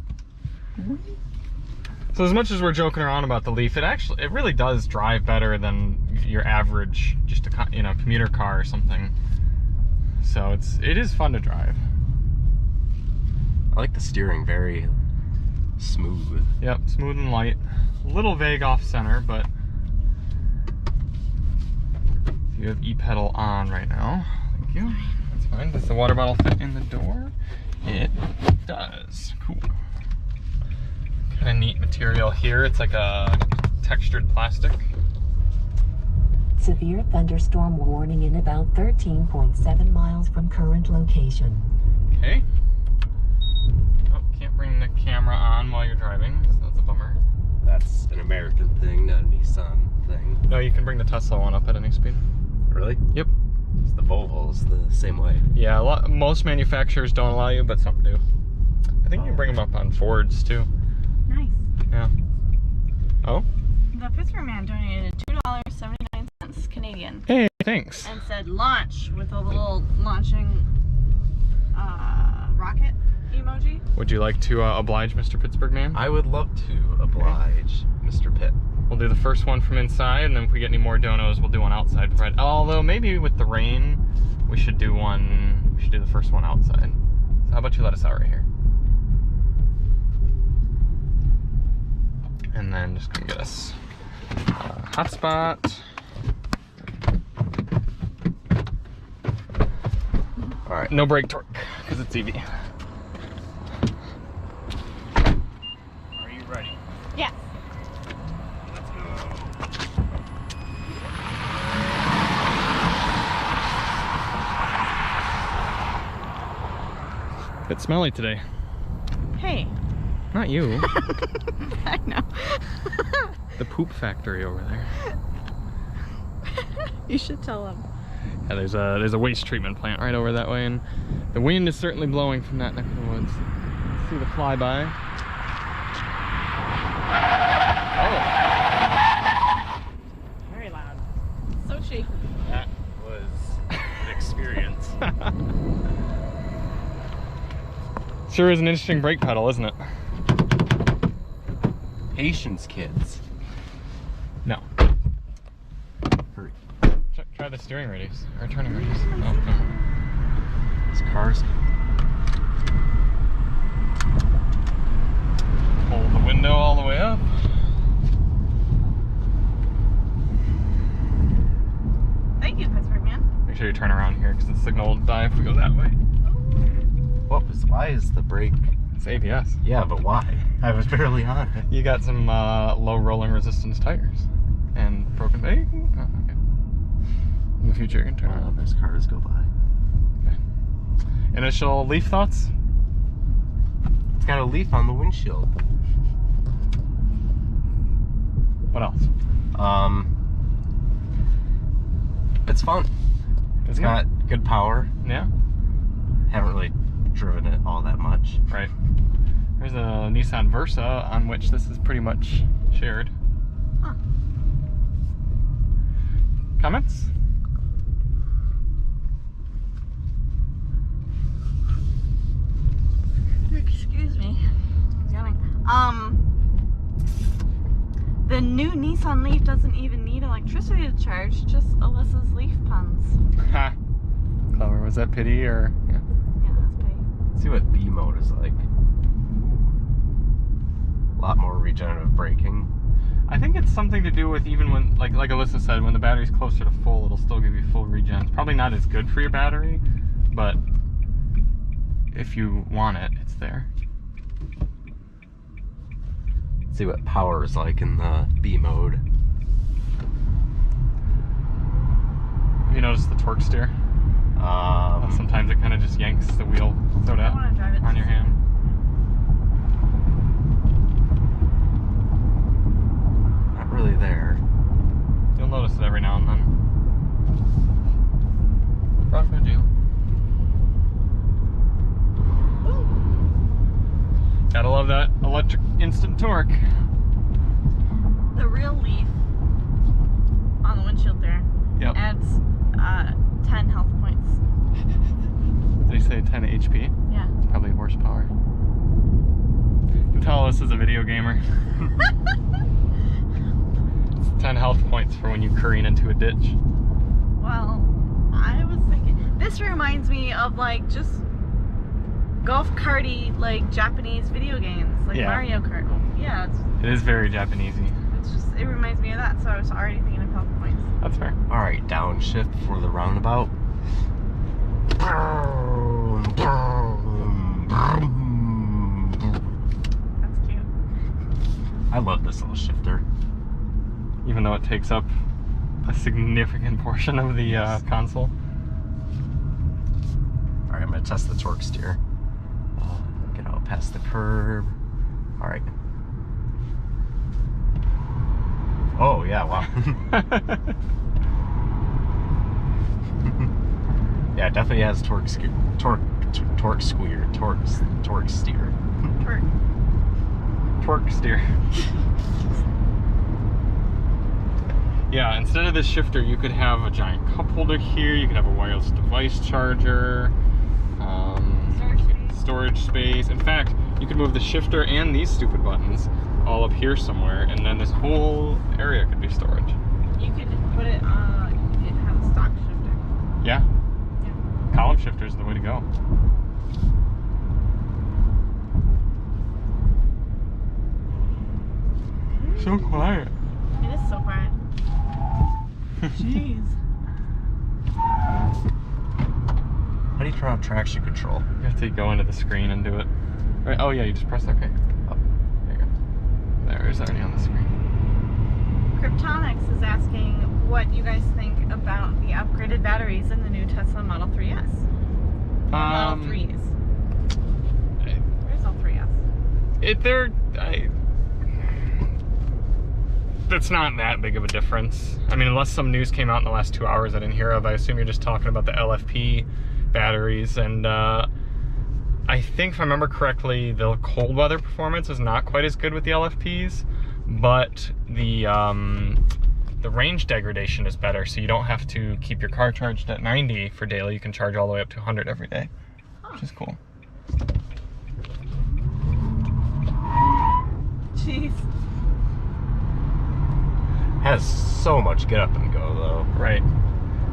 So as much as we're joking around about the Leaf, it really does drive better than your average, just a commuter car or something. So it is fun to drive. I like the steering, very smooth. Yep, smooth and light. A little vague off center, but you have e-pedal on right now. Thank you. That's fine. Does the water bottle fit in the door? It does. Cool. Kind of neat material here. It's like a textured plastic. Severe thunderstorm warning in about 13.7 miles from current location. Okay. Oh, can't bring the camera on while you're driving, so that's a bummer. That's an American thing, not a Nissan thing. No, you can bring the Tesla one up at any speed. Really? Yep. It's the Volvo's the same way. Yeah, most manufacturers don't allow you, but some do. I think you can bring them up on Fords too. Nice. Yeah. Oh? The Pittsburgh Man donated $2.79 Canadian Hey, thanks. and said launch with a little launching rocket emoji. Would you like to oblige Mr. Pittsburgh Man? I would love to oblige Mr. Pitt. We'll do the first one from inside, and then if we get any more donos, we'll do one outside. Although maybe with the rain, we should do the first one outside. So how about you let us out right here? And then just gonna get us a hotspot. All right, no brake torque, because it's EV. Are you ready? Yes. Let's go. Bit smelly today. Hey, Not you. I know. The poop factory over there. You should tell them. Yeah, there's a waste treatment plant right over that way, and the wind is certainly blowing from that neck of the woods. Let's see the flyby. Oh. Very loud. So shaky. That was an experience. Sure is an interesting brake pedal, isn't it? Patience, kids. No. Hurry. Try the steering radius, or turning radius. Oh, no. This car's... Hold the window all the way up. Thank you, Pittsburgh Man. Make sure you turn around here, because the signal will die if we go that way. Why is the brake? It's ABS. Yeah, but why? I was barely on it. You got some low rolling resistance tires. And broken brake. Oh, okay. In the future, you can turn around. There's cars go by. Okay. Initial Leaf thoughts? It's got a leaf on the windshield. What else? It's fun. It's got good power. Yeah? Haven't really driven it all that much. Right. There's a Nissan Versa on which this is pretty much shared. Huh. Comments? Excuse me. I'm yawning. The new Nissan Leaf doesn't even need electricity to charge, just Alyssa's Leaf puns. Ha! Clever. Was that pity or? Yeah. Yeah, that's pretty. Let's see what B mode is like. Ooh. A lot more regenerative braking. I think it's something to do with even when, like Alyssa said, when the battery's closer to full, it'll still give you full regen. It's probably not as good for your battery, but if you want it, it's there. Let's see what power is like in the B mode. Have you noticed the torque steer? Sometimes it kind of just yanks the wheel sort of wanna drive it on your hand. Not really there. You'll notice it every now and then. Crocodile. Gotta love that electric instant torque. The real Leaf on the windshield there adds 10 health points. Did he say 10 HP? Yeah. It's probably horsepower. You can tell this is a video gamer. It's 10 health points for when you careen into a ditch. Well, I was thinking, this reminds me of like just golf karty, like Japanese video games, like Mario Kart. Yeah, it is very Japanesey. It's just, it reminds me of that, so I was already thinking of health points. That's fair. Alright, downshift for the roundabout. That's cute. I love this little shifter. Even though it takes up a significant portion of the console. Alright, I'm gonna test the torque steer. Get out past the curb. Alright. Oh, yeah, wow. Yeah, it definitely has torque steer. Torque steer. Yeah, instead of this shifter, you could have a giant cup holder here. You could have a wireless device charger. Storage space. In fact, you could move the shifter and these stupid buttons all up here somewhere, and then this whole area could be storage. You could put it on, you could have a stock shifter. Yeah. Column shifter is the way to go. So quiet. It is so quiet. Jeez. How do you turn off traction control? You have to go into the screen and do it. Right. Oh yeah, you just press OK. Oh, there you go. There, it's already on the screen. Cryptonix is asking what you guys think about the upgraded batteries in the new Tesla Model 3S. Model 3s. Where's all 3S? It's not that big of a difference. I mean, unless some news came out in the last 2 hours I didn't hear of. I assume you're just talking about the LFP batteries. And I think, if I remember correctly, the cold weather performance is not quite as good with the LFPs, but the range degradation is better, so you don't have to keep your car charged at 90 for daily. You can charge all the way up to 100 every day, which is cool. Jeez. Has so much get up and go though. Right.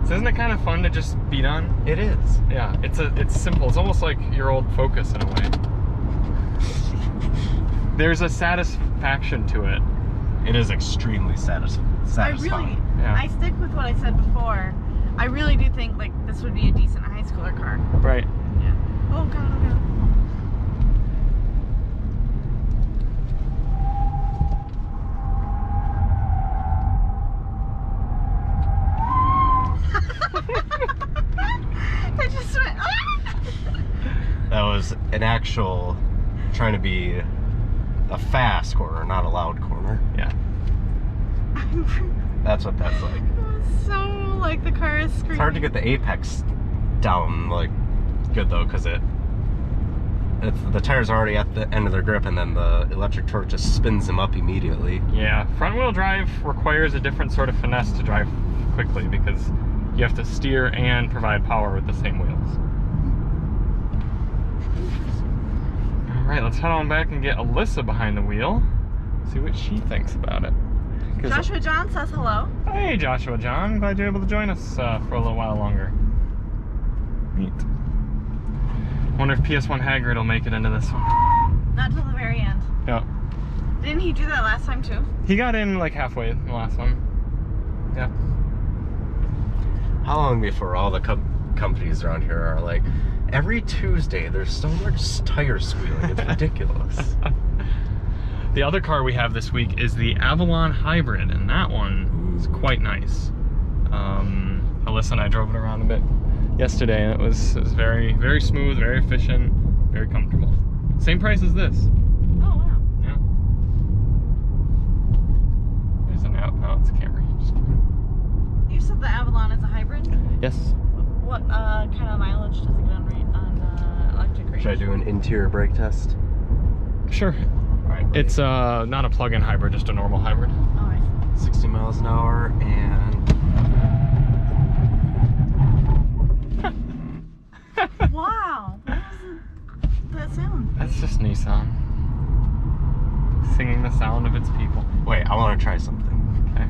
So isn't it kind of fun to just be done? It is. Yeah, it's simple. It's almost like your old Focus in a way. There's a satisfaction to it. It is extremely satisfying. I stick with what I said before. I really do think like this would be a decent high schooler car. Right. Yeah. Oh god, oh god. I just went, ah! That was an actual trying to be a fast corner, not a loud corner. Yeah. That's what that's like. So like the car is screaming. It's hard to get the apex down like good though, because the tires are already at the end of their grip, and then the electric torque just spins them up immediately. Yeah, front wheel drive requires a different sort of finesse to drive quickly, because you have to steer and provide power with the same wheels. All right, let's head on back and get Alyssa behind the wheel, see what she thinks about it. Joshua John says hello. Hey, Joshua John, glad you're able to join us for a little while longer. Neat. Wonder if PS1 Hagrid will make it into this one. Not till the very end. Yeah. Didn't he do that last time too? He got in like halfway in the last one. Yeah. How long before all the companies around here are like, every Tuesday there's so much tire squealing, it's ridiculous. The other car we have this week is the Avalon Hybrid, and that one is quite nice. Alyssa and I drove it around a bit yesterday, and it was very, very smooth, very efficient, very comfortable. Same price as this. Oh wow. Yeah. There's an out. No, it's a Camry. Just kidding. You said the Avalon is a hybrid? Yes. What kind of mileage does it get on electric range? Should I do an interior brake test? Sure. Alright. It's not a plug-in hybrid, just a normal hybrid. Oh, I see. 60 miles an hour and... Wow. What was that sound? That's just Nissan singing the sound of its people. Wait, I want to try something. Okay.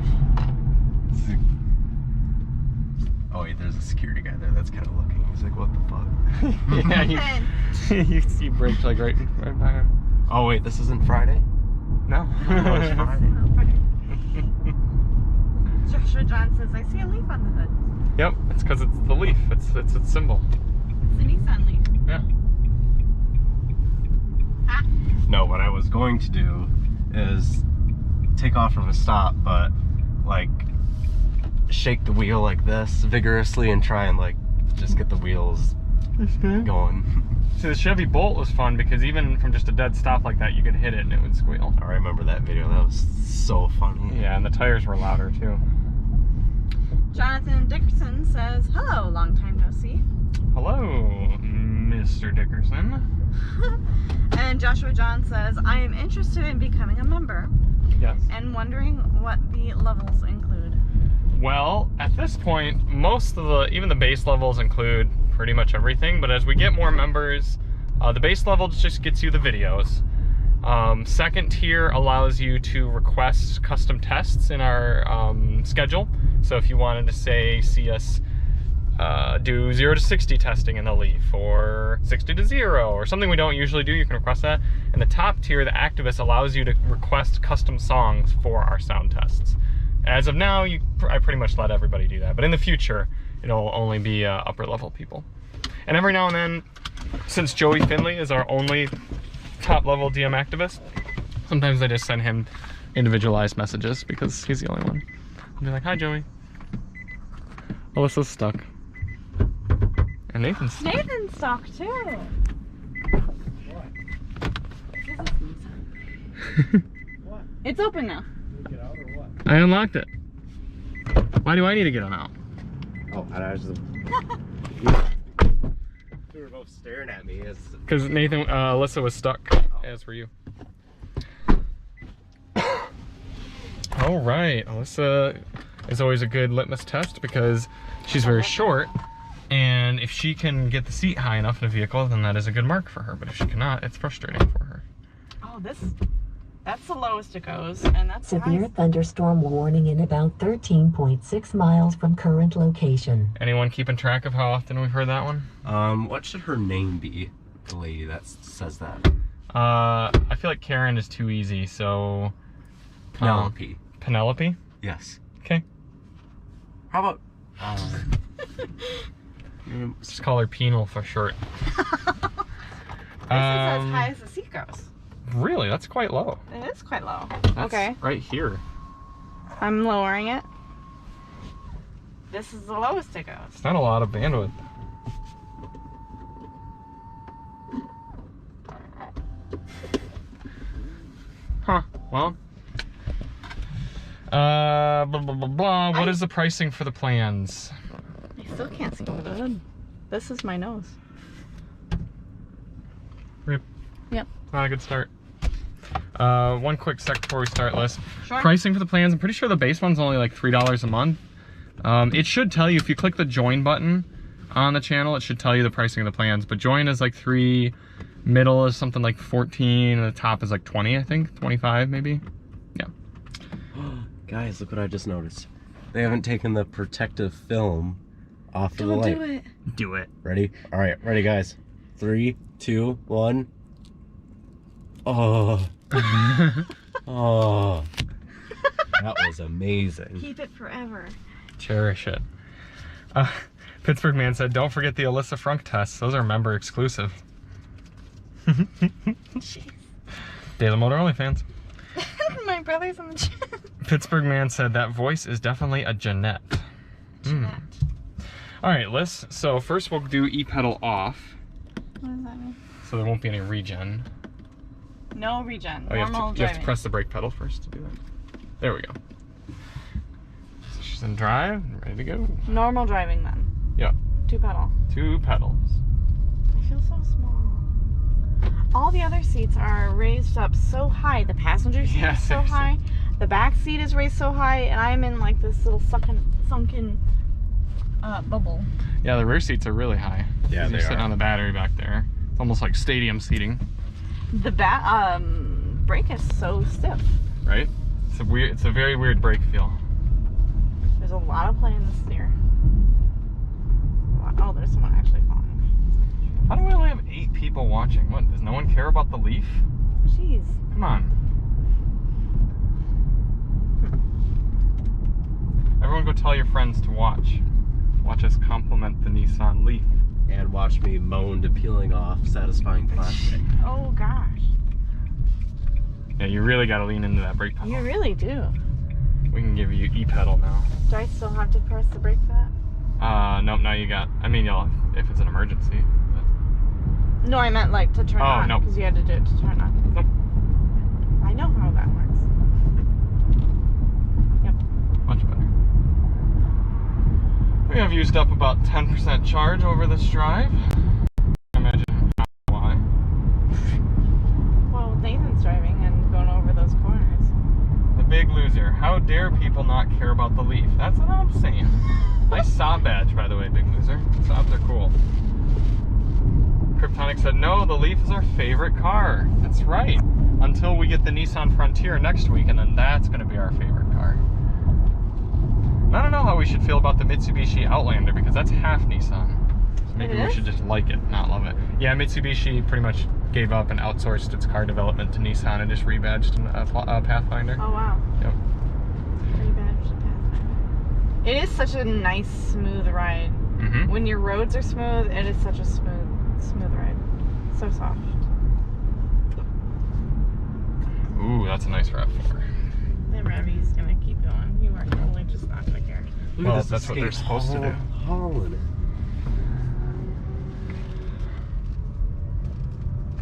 Oh wait, there's a security guy there that's kind of looking. He's like, what the fuck? Yeah, you braked like right by him. Oh wait, this isn't Friday? No. Oh, it's Friday. Joshua John says, I see a leaf on the hood. Yep, it's because it's the leaf. It's its symbol. It's a Nissan Leaf. Yeah. Ah. No, what I was going to do is take off from a stop, but like shake the wheel like this vigorously and try and like just get the wheels going. See, the Chevy Bolt was fun because even from just a dead stop like that, you could hit it and it would squeal. I remember that video. That was so funny. Yeah, and the tires were louder too. Jonathan Dickerson says, hello, long time no see. Hello, Mr. Dickerson. And Joshua John says, I am interested in becoming a member. Yes. And wondering what the levels include. Well, at this point, even the base levels include pretty much everything, but as we get more members, the base level just gets you the videos. Second tier allows you to request custom tests in our schedule. So if you wanted to see us do 0 to 60 testing in the Leaf, or 60 to 0, or something we don't usually do, you can request that. And the top tier, the Activist, allows you to request custom songs for our sound tests. As of now, I pretty much let everybody do that, but in the future, it'll only be upper level people. And every now and then, since Joey Finley is our only top level DM Activist, sometimes I just send him individualized messages because he's the only one. I'll be like, hi Joey. Alyssa's stuck. And Nathan's stuck. Nathan's stuck too. What? This is Nissan. What? It's open now. Did you get out or what? I unlocked it. Why do I need to get on out? Oh, and I was just... We were both staring at me as... Because Nathan, Alyssa was stuck, as were you. All right, Alyssa is always a good litmus test because she's very short, and if she can get the seat high enough in a vehicle, then that is a good mark for her. But if she cannot, it's frustrating for her. Oh, that's the lowest it goes, and that's the Severe highest. thunderstorm warning in about 13.6 miles from current location. Anyone keeping track of how often we've heard that one? What should her name be? The lady that says that. I feel like Karen is too easy, so... Penelope. Penelope? Yes. Okay. How about... Just call her Penal for short. This is as high as the seat goes. Really? That's quite low. It is quite low. That's Okay. right here. I'm lowering it. This is the lowest it goes. It's not a lot of bandwidth. Huh. Well. Blah, blah, blah, blah. What is the pricing for the plans? I still can't see over the hood. This is my nose. Rip. Yep. Not a good start. One quick sec before we start, Liz. Sure. Pricing for the plans, I'm pretty sure the base one's only like $3 a month. It should tell you, if you click the join button on the channel, it should tell you the pricing of the plans. But join is like $3, middle is something like 14, and the top is like 20, I think, 25 maybe. Yeah. Guys, look what I just noticed. They haven't taken the protective film off of the Don't light. do it. Do it. Ready? All right, ready, guys. 3, 2, 1. Oh. Oh. That was amazing. Keep it forever. Cherish it. Pittsburgh Man said, don't forget the Alyssa Frunk tests. Those are member exclusive. Jeez. Daily Motor OnlyFans. My brother's in the chat. Pittsburgh Man said that voice is definitely a Jeanette. Jeanette. All right, Liz. So first we'll do e-pedal off, What does that mean? so there won't be any regen. No regen. Oh, you Normal have to driving. press the brake pedal first to do that. There we go. So she's in drive, ready to go. Normal driving then. Yeah, 2 pedal. 2 pedals. I feel so small. All the other seats are raised up so high. The passenger seat Yeah, is so seriously. high. The back seat is raised so high, and I'm in like this little sunken bubble. Yeah, the rear seats are really high. Yeah, 'Cause they you're sitting are. on the battery back there. It's almost like stadium seating, The brake is so stiff. right? It's a very weird brake feel. There's a lot of play in this steer. Oh, there's someone actually following How do we only have 8 people watching? What, does no one care about the Leaf? me. Jeez. Come on. Everyone go tell your friends to watch. Watch us compliment the Nissan Leaf. And watch me moan to peeling off satisfying plastic. Oh gosh. Yeah, you really gotta lean into that brake pedal. You really do. We can give you e-pedal now. Do I still have to press the brake for that? Nope, now you got, I mean, you'll, if it's an emergency. But, No, I meant like to turn Oh, on. no. Because you had to do it to turn on. nope, I know how that works. Yep. much better. We have used up about 10% charge over this drive. I imagine why. Well, Nathan's driving and going over those corners. The big loser. How dare people not care about the Leaf? That's what I'm saying. Nice Saab badge, by the way, big loser. Saabs are cool. Cryptonix said, no, the Leaf is our favorite car. That's right. Until we get the Nissan Frontier next week, and then that's going to be our favorite car. I don't know how we should feel about the Mitsubishi Outlander, because that's half Nissan. So maybe It we is? should just like it, not love it. Yeah, Mitsubishi pretty much gave up and outsourced its car development to Nissan and just rebadged a Pathfinder. Oh wow. Yep. Pretty bad for the Pathfinder. It is such a nice, smooth ride. Mm-hmm. When your roads are smooth, it is such a smooth ride. So soft. Ooh, that's a nice RAV4. The Revy's gonna keep going. You are totally just not gonna care. Look Well, at this that's what they're escape supposed to do. hauling it.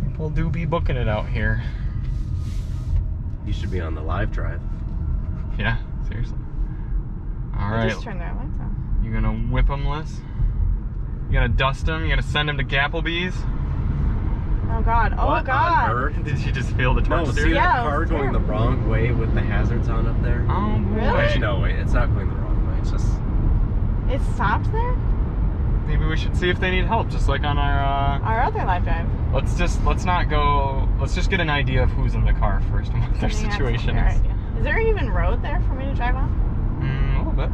People do be booking it out here. You should be on the live drive. Yeah, seriously. All They right. just turned their lights on. You gonna whip them, Liz? You gonna dust them? You gonna send them to Gapplebee's? Oh God! Oh What God! on earth? Did you just feel the torque No, steer? see Yeah, that car it's going the terrible. wrong way with the hazards on up there? Oh boy. Really? Actually, no, wait, it's not going the wrong way. It's just. It stopped there. Maybe we should see if they need help, just like on our. Our other live drive. Let's just get an idea of who's in the car first and what their I think that's a situation fair is. idea. Is there even road there for me to drive on? A little bit.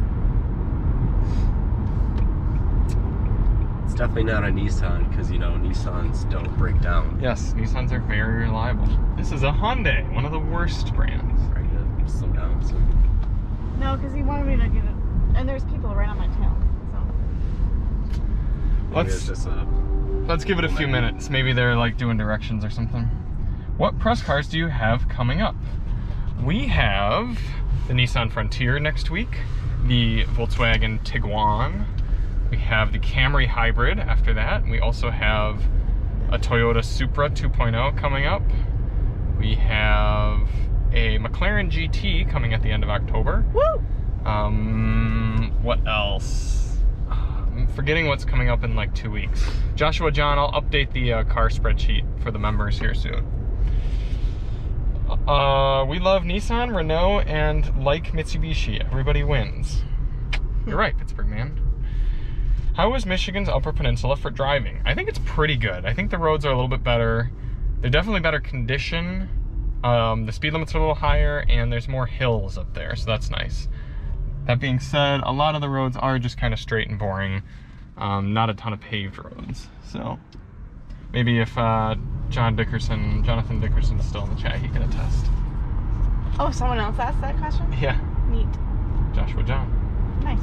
It's definitely not a Nissan because, you know, Nissans don't break down. Yes, Nissans are very reliable. This is a Hyundai, one of the worst brands. Right, slow down. So. No, because he wanted me to get it, and there's people right on my tail. So Maybe it's just a. Let's give it a few minutes. Maybe they're like doing directions or something. What press cars do you have coming up? We have the Nissan Frontier next week, the Volkswagen Tiguan. We have the Camry Hybrid after that. We also have a Toyota Supra 2.0 coming up. We have a McLaren GT coming at the end of October. woo! What else? I'm forgetting what's coming up in like 2 weeks. Joshua John, I'll update the car spreadsheet for the members here soon. We love Nissan, Renault, and like Mitsubishi. Everybody wins. You're right, Pittsburgh Man. How is Michigan's Upper Peninsula for driving? I think it's pretty good. I think the roads are a little bit better. They're definitely better condition. The speed limit's are a little higher, and there's more hills up there, so that's nice. That being said, a lot of the roads are just kind of straight and boring. Not a ton of paved roads. So maybe if Jonathan Dickerson's still in the chat, he can attest. Oh, someone else asked that question? Yeah, Neat. Joshua John. Nice.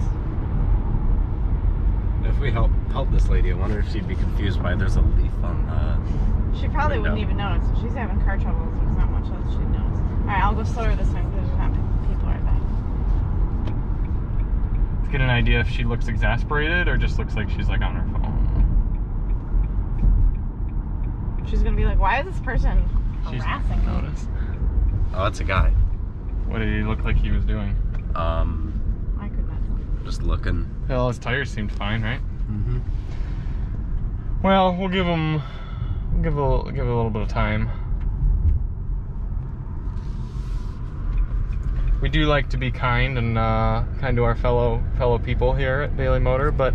If we help this lady, I wonder if she'd be confused why there's a leaf on She probably window. wouldn't even notice. If she's having car troubles, there's not much else she'd notice. Alright, I'll go slower this time because there's not people right back. Let's get an idea if she looks exasperated or just looks like she's like on her phone. She's gonna be like, why is this person She's harassing me? noticed. Oh, that's a guy. What did he look like he was doing? I could not tell. Just looking. Well, his tires seemed fine, right? Mm-hmm. Well, we'll give him, give it a little bit of time. We do like to be kind and kind to our fellow people here at Daily Motor, but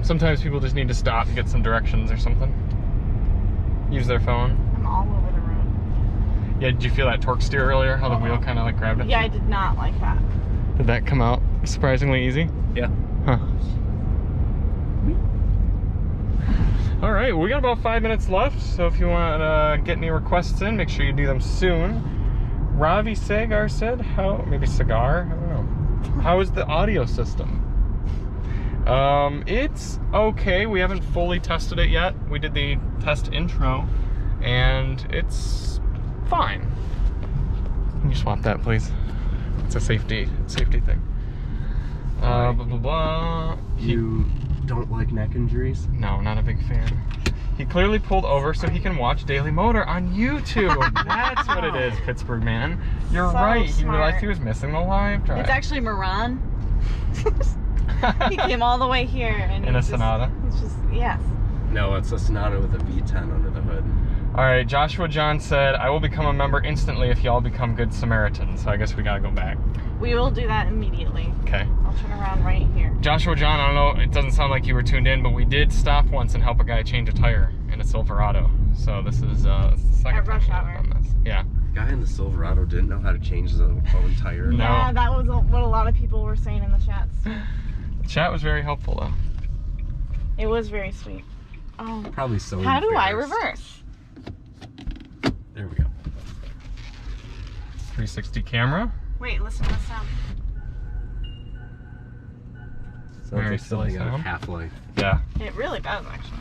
sometimes people just need to stop and get some directions or something. Use their phone. I'm all over the road. Yeah, did you feel that torque steer earlier? How the wheel kind of like grabbed it? Yeah, I did not like that. Did that come out surprisingly easy? Yeah. Huh. All right, we got about 5 minutes left, so if you want to get any requests in, make sure you do them soon. Ravi Sagar said, maybe Cigar? I don't know. How is the audio system? It's okay. We haven't fully tested it yet. We did the test intro, and it's fine. Can you swap that, please? It's a safety thing. Blah, blah, blah. You don't like neck injuries? No, not a big fan. He clearly pulled over so he can watch Daily Motor on YouTube. That's what it is, Pittsburgh Man. You're So right. He smart. realized he was missing the live drive. It's actually Miran. He came all the way here and In a he's Sonata? It's just, yes. No, it's a Sonata with a V10 under the hood. All right, Joshua John said, I will become a member instantly if y'all become good Samaritans. So I guess we gotta go back. We will do that immediately. Okay. I'll turn around right here. Joshua John, I don't know, it doesn't sound like you were tuned in, but we did stop once and help a guy change a tire in a Silverado. So this is the second At rush time we've hour. done this. Yeah. Guy in the Silverado didn't know how to change his own tire. No. Yeah, that was what a lot of people were saying in the chats. The chat was very helpful though. It was very sweet. Oh. Probably so. How do I embarrassed. reverse? There we go. 360 camera. Wait, listen to the sound. Sounds Very like silly something out of sound. Half-Life. Yeah. It really does, actually.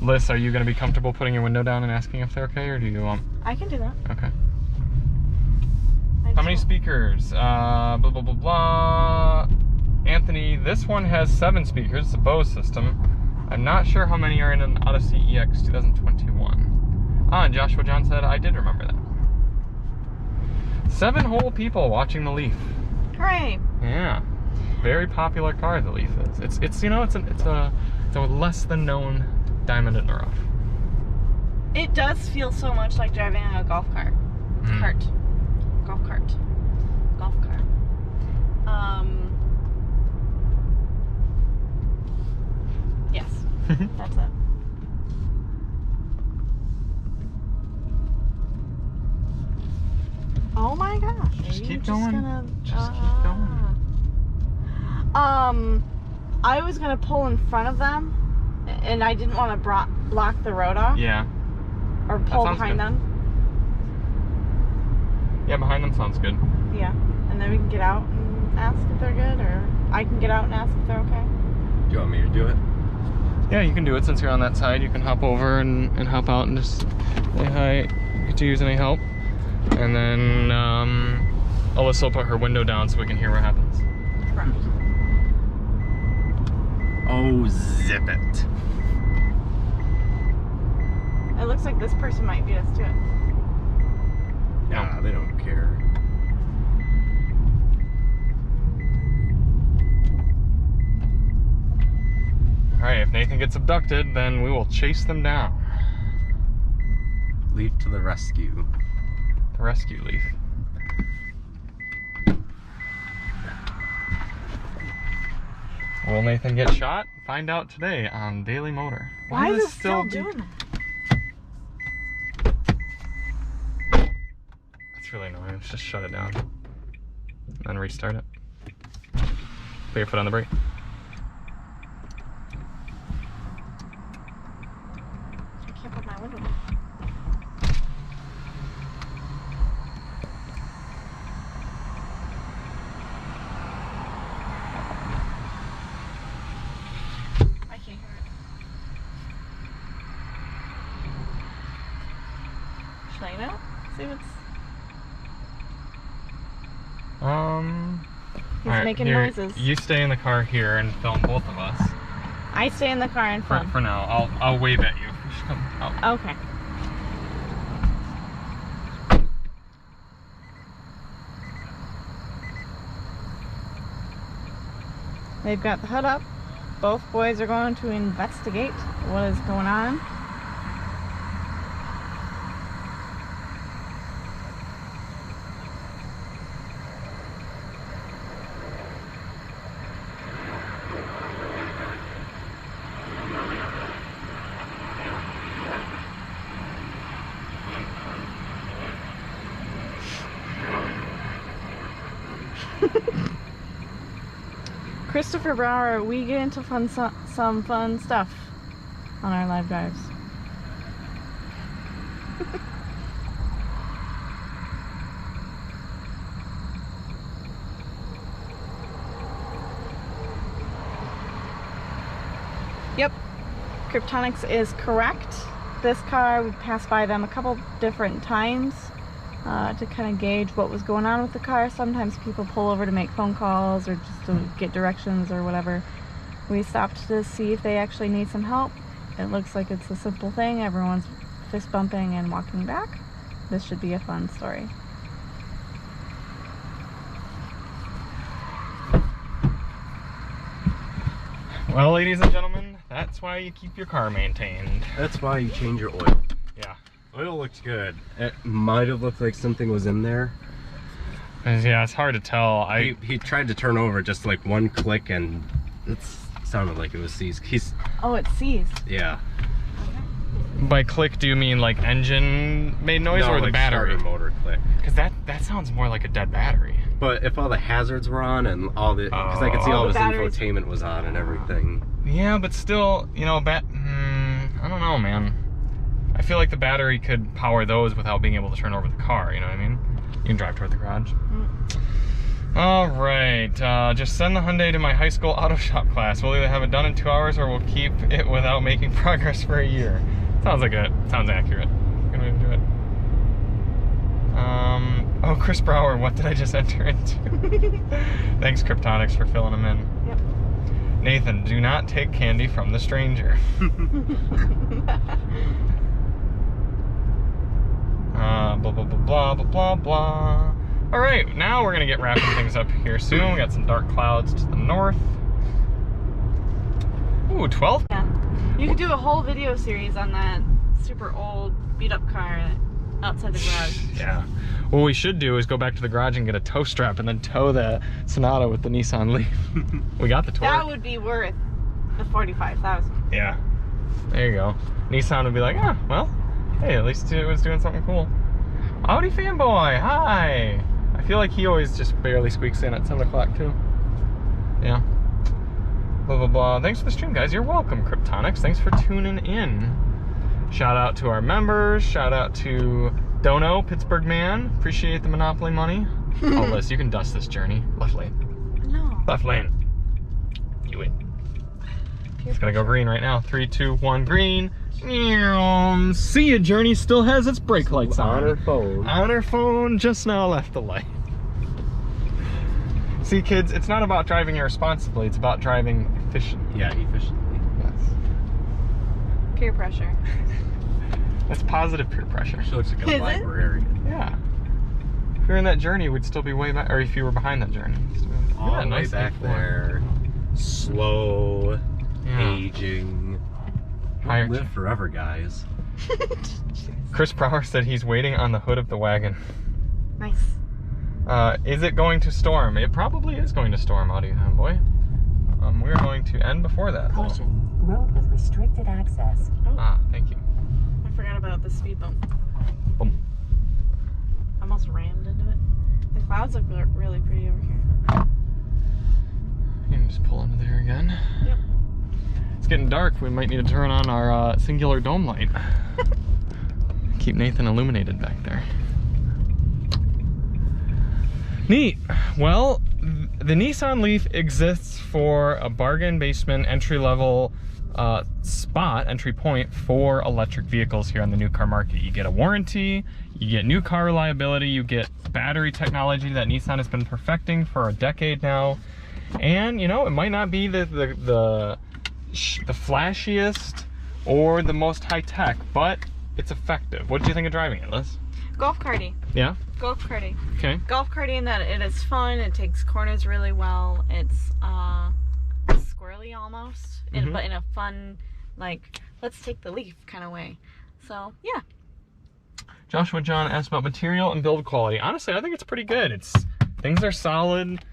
Liz, are you going to be comfortable putting your window down and asking if they're okay, or do you want... I can do that. Okay. I How many just- speakers? Blah, blah, blah, blah. Anthony, this one has 7 speakers. It's a Bose system. I'm not sure how many are in an Odyssey EX 2021. Ah, and Joshua John said, I did remember that. 7 whole people watching the Leaf. Hooray! Yeah. Very popular car, the Leaf is. It's you know, it's a less than known diamond in the rough. It does feel so much like driving a golf cart. Golf cart. Yes. That's it. Oh my gosh. Just Are you keep going. Just keep going. I was gonna pull in front of them, and I didn't want to block the road off. Yeah. Or pull sounds behind good. them. Yeah, behind them sounds good. Yeah. And then we can get out and ask if they're good, or I can get out and ask if they're okay. Do you want me to do it? Yeah, you can do it since you're on that side. You can hop over and hop out and just say hi, get to use any help. And then Alyssa will put her window down so we can hear what happens. Correct. Oh, zip it. It looks like this person might beat us to it. Nah, they don't care. Alright, if Nathan gets abducted, then we will chase them down. Leaf to the rescue. The rescue Leaf. Will Nathan get shot? Find out today on Daily Motor. Why is it still doing that? That's really annoying. Let's just shut it down. And restart it. Put your foot on the brake. I can't put my window down. I can't hear it. Should I know? See what's... He's alright, making here, noises. You stay in the car here and film both of us. I stay in the car and film. For now, I'll wave at you. Just come out. Okay. They've got the hood up. Both boys are going to investigate what is going on. Christopher Brower, we get into some fun stuff on our live drives. Yep, Cryptonix is correct. This car, we passed by them a couple different times to kind of gauge what was going on with the car. Sometimes people pull over to make phone calls or just to get directions or whatever. We stopped to see if they actually need some help. It looks like it's a simple thing. Everyone's fist bumping and walking back. This should be a fun story. Well, ladies and gentlemen, that's why you keep your car maintained. That's why you change your oil. Yeah. Oil looks good. It might have looked like something was in there. Yeah, it's hard to tell. He tried to turn over just like one click and it sounded like it was seized. Oh, it's seized. Yeah. By click, do you mean like engine made noise No, or the like battery? starter motor click. Because that sounds more like a dead battery. But if all the hazards were on and all the, because I could see Oh. all All his the batteries. infotainment was on and everything. Yeah, but still, you know, I don't know, man. I feel like the battery could power those without being able to turn over the car, you know what I mean? You can drive toward the garage. All right, just send the Hyundai to my high school auto shop class. We'll either have it done in 2 hours or we'll keep it without making progress for a year. Sounds accurate. Gonna do it. Oh, Chris Brower, what did I just enter into? Thanks, Cryptonix, for filling them in. Yep. Nathan, do not take candy from the stranger. blah, blah, blah, blah, blah, blah, blah. All right, now we're gonna get wrapping things up here soon. We got some dark clouds to the north. Ooh, 12? Yeah. You could do a whole video series on that super old beat up car outside the garage. Yeah. What we should do is go back to the garage and get a tow strap and then tow the Sonata with the Nissan Leaf. We got the torque. That would be worth the $45,000. Yeah. There you go. Nissan would be like, ah, well, hey, at least it was doing something cool. Audi fanboy, hi! I feel like he always just barely squeaks in at 7 o'clock too. Yeah. Blah, blah, blah. Thanks for the stream, guys. You're welcome, Cryptonix. Thanks for tuning in. Shout out to our members. Shout out to Dono, Pittsburgh Man. Appreciate the Monopoly money. Oh, Liz, you can dust this journey. Left lane. No. Left lane. You win. It's gonna go green right now. 3, 2, 1, green. See ya, Journey still has its brake lights on. On her phone. On her phone, just now left the light. See, kids, it's not about driving irresponsibly, it's about driving efficiently. Yeah, efficiently. Yes. Peer pressure. That's positive peer pressure. She looks like Is a it? librarian. Yeah. If you're in that journey, we'd still be way back, or if you were behind that journey. All the way back there. Slow, aging. Higher. Live forever, guys. Chris Brower said he's waiting on the hood of the wagon. Nice. Is it going to storm? It probably is going to storm, Audi Fanboy. We're going to end before that. though. Caution, road with restricted access. Oh, Ah, thank you. I forgot about the speed bump. Boom. Almost rammed into it. The clouds look really pretty over here. You can just pull into there again. Yep. It's getting dark. We might need to turn on our singular dome light. Keep Nathan illuminated back there. Neat. Well, the Nissan Leaf exists for a bargain basement entry-level entry point for electric vehicles here on the new car market. You get a warranty, you get new car reliability, you get battery technology that Nissan has been perfecting for a decade now. And you know, it might not be the flashiest or the most high-tech, but it's effective. What did you think of driving it, Liz? Golf karty. Yeah? Golf karty. Okay. Golf karty in that it is fun, it takes corners really well, it's squirrely almost, but in a fun, like, let's take the Leaf kind of way. So, yeah. Joshua John asked about material and build quality. Honestly, I think it's pretty good. Things are solid.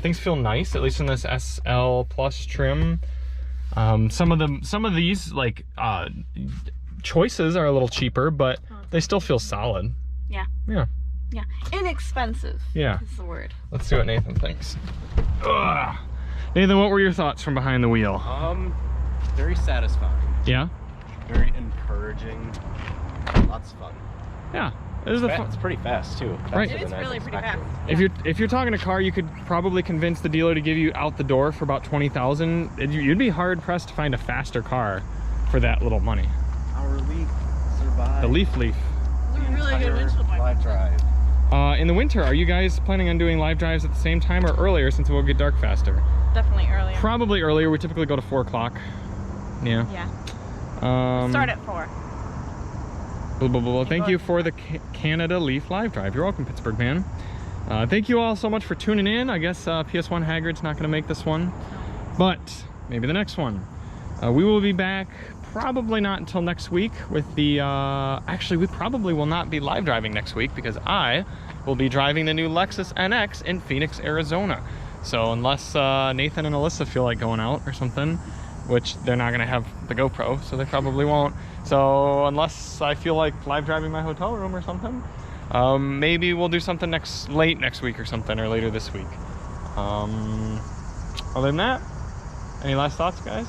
Things feel nice, at least in this SL Plus trim. Some of these like choices are a little cheaper, but they still feel solid. Yeah. Yeah. Yeah. Inexpensive. Yeah. Is the word. Let's see what Nathan thinks. Ugh. Nathan, what were your thoughts from behind the wheel? Very satisfying. Yeah. Very encouraging. Lots of fun. Yeah. It's pretty fast too. Right. It is really pretty fast. If you're talking a car, you could probably convince the dealer to give you out the door for about $20,000. You'd be hard pressed to find a faster car for that little money. Our Leaf survived. The Leaf. It's a really good windshield wiper. live drive. In the winter, are you guys planning on doing live drives at the same time or earlier, since it will get dark faster? Definitely earlier. Probably earlier. We typically go to 4 o'clock. Yeah. Yeah. Start at 4. Blah, blah, blah. Thank you for the Canada Leaf live drive. You're welcome, Pittsburgh Man. Thank you all so much for tuning in. I guess PS1 Haggard's not going to make this one, but maybe the next one. We will be back probably not until next week with the actually, we probably will not be live driving next week because I will be driving the new Lexus NX in Phoenix, Arizona. So unless Nathan and Alyssa feel like going out or something, which they're not going to have the GoPro, so they probably won't. So unless I feel like live driving my hotel room or something, maybe we'll do something late next week or something, or later this week. Other than that, any last thoughts, guys?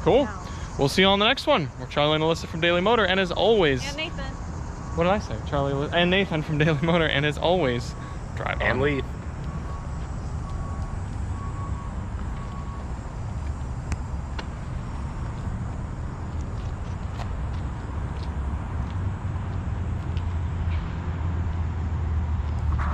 Cool. No. We'll see you on the next one. We're Charlie and Alyssa from Daily Motor, and as always... And Nathan. What did I say? Charlie and Nathan from Daily Motor, and as always, drive on. And Leaf.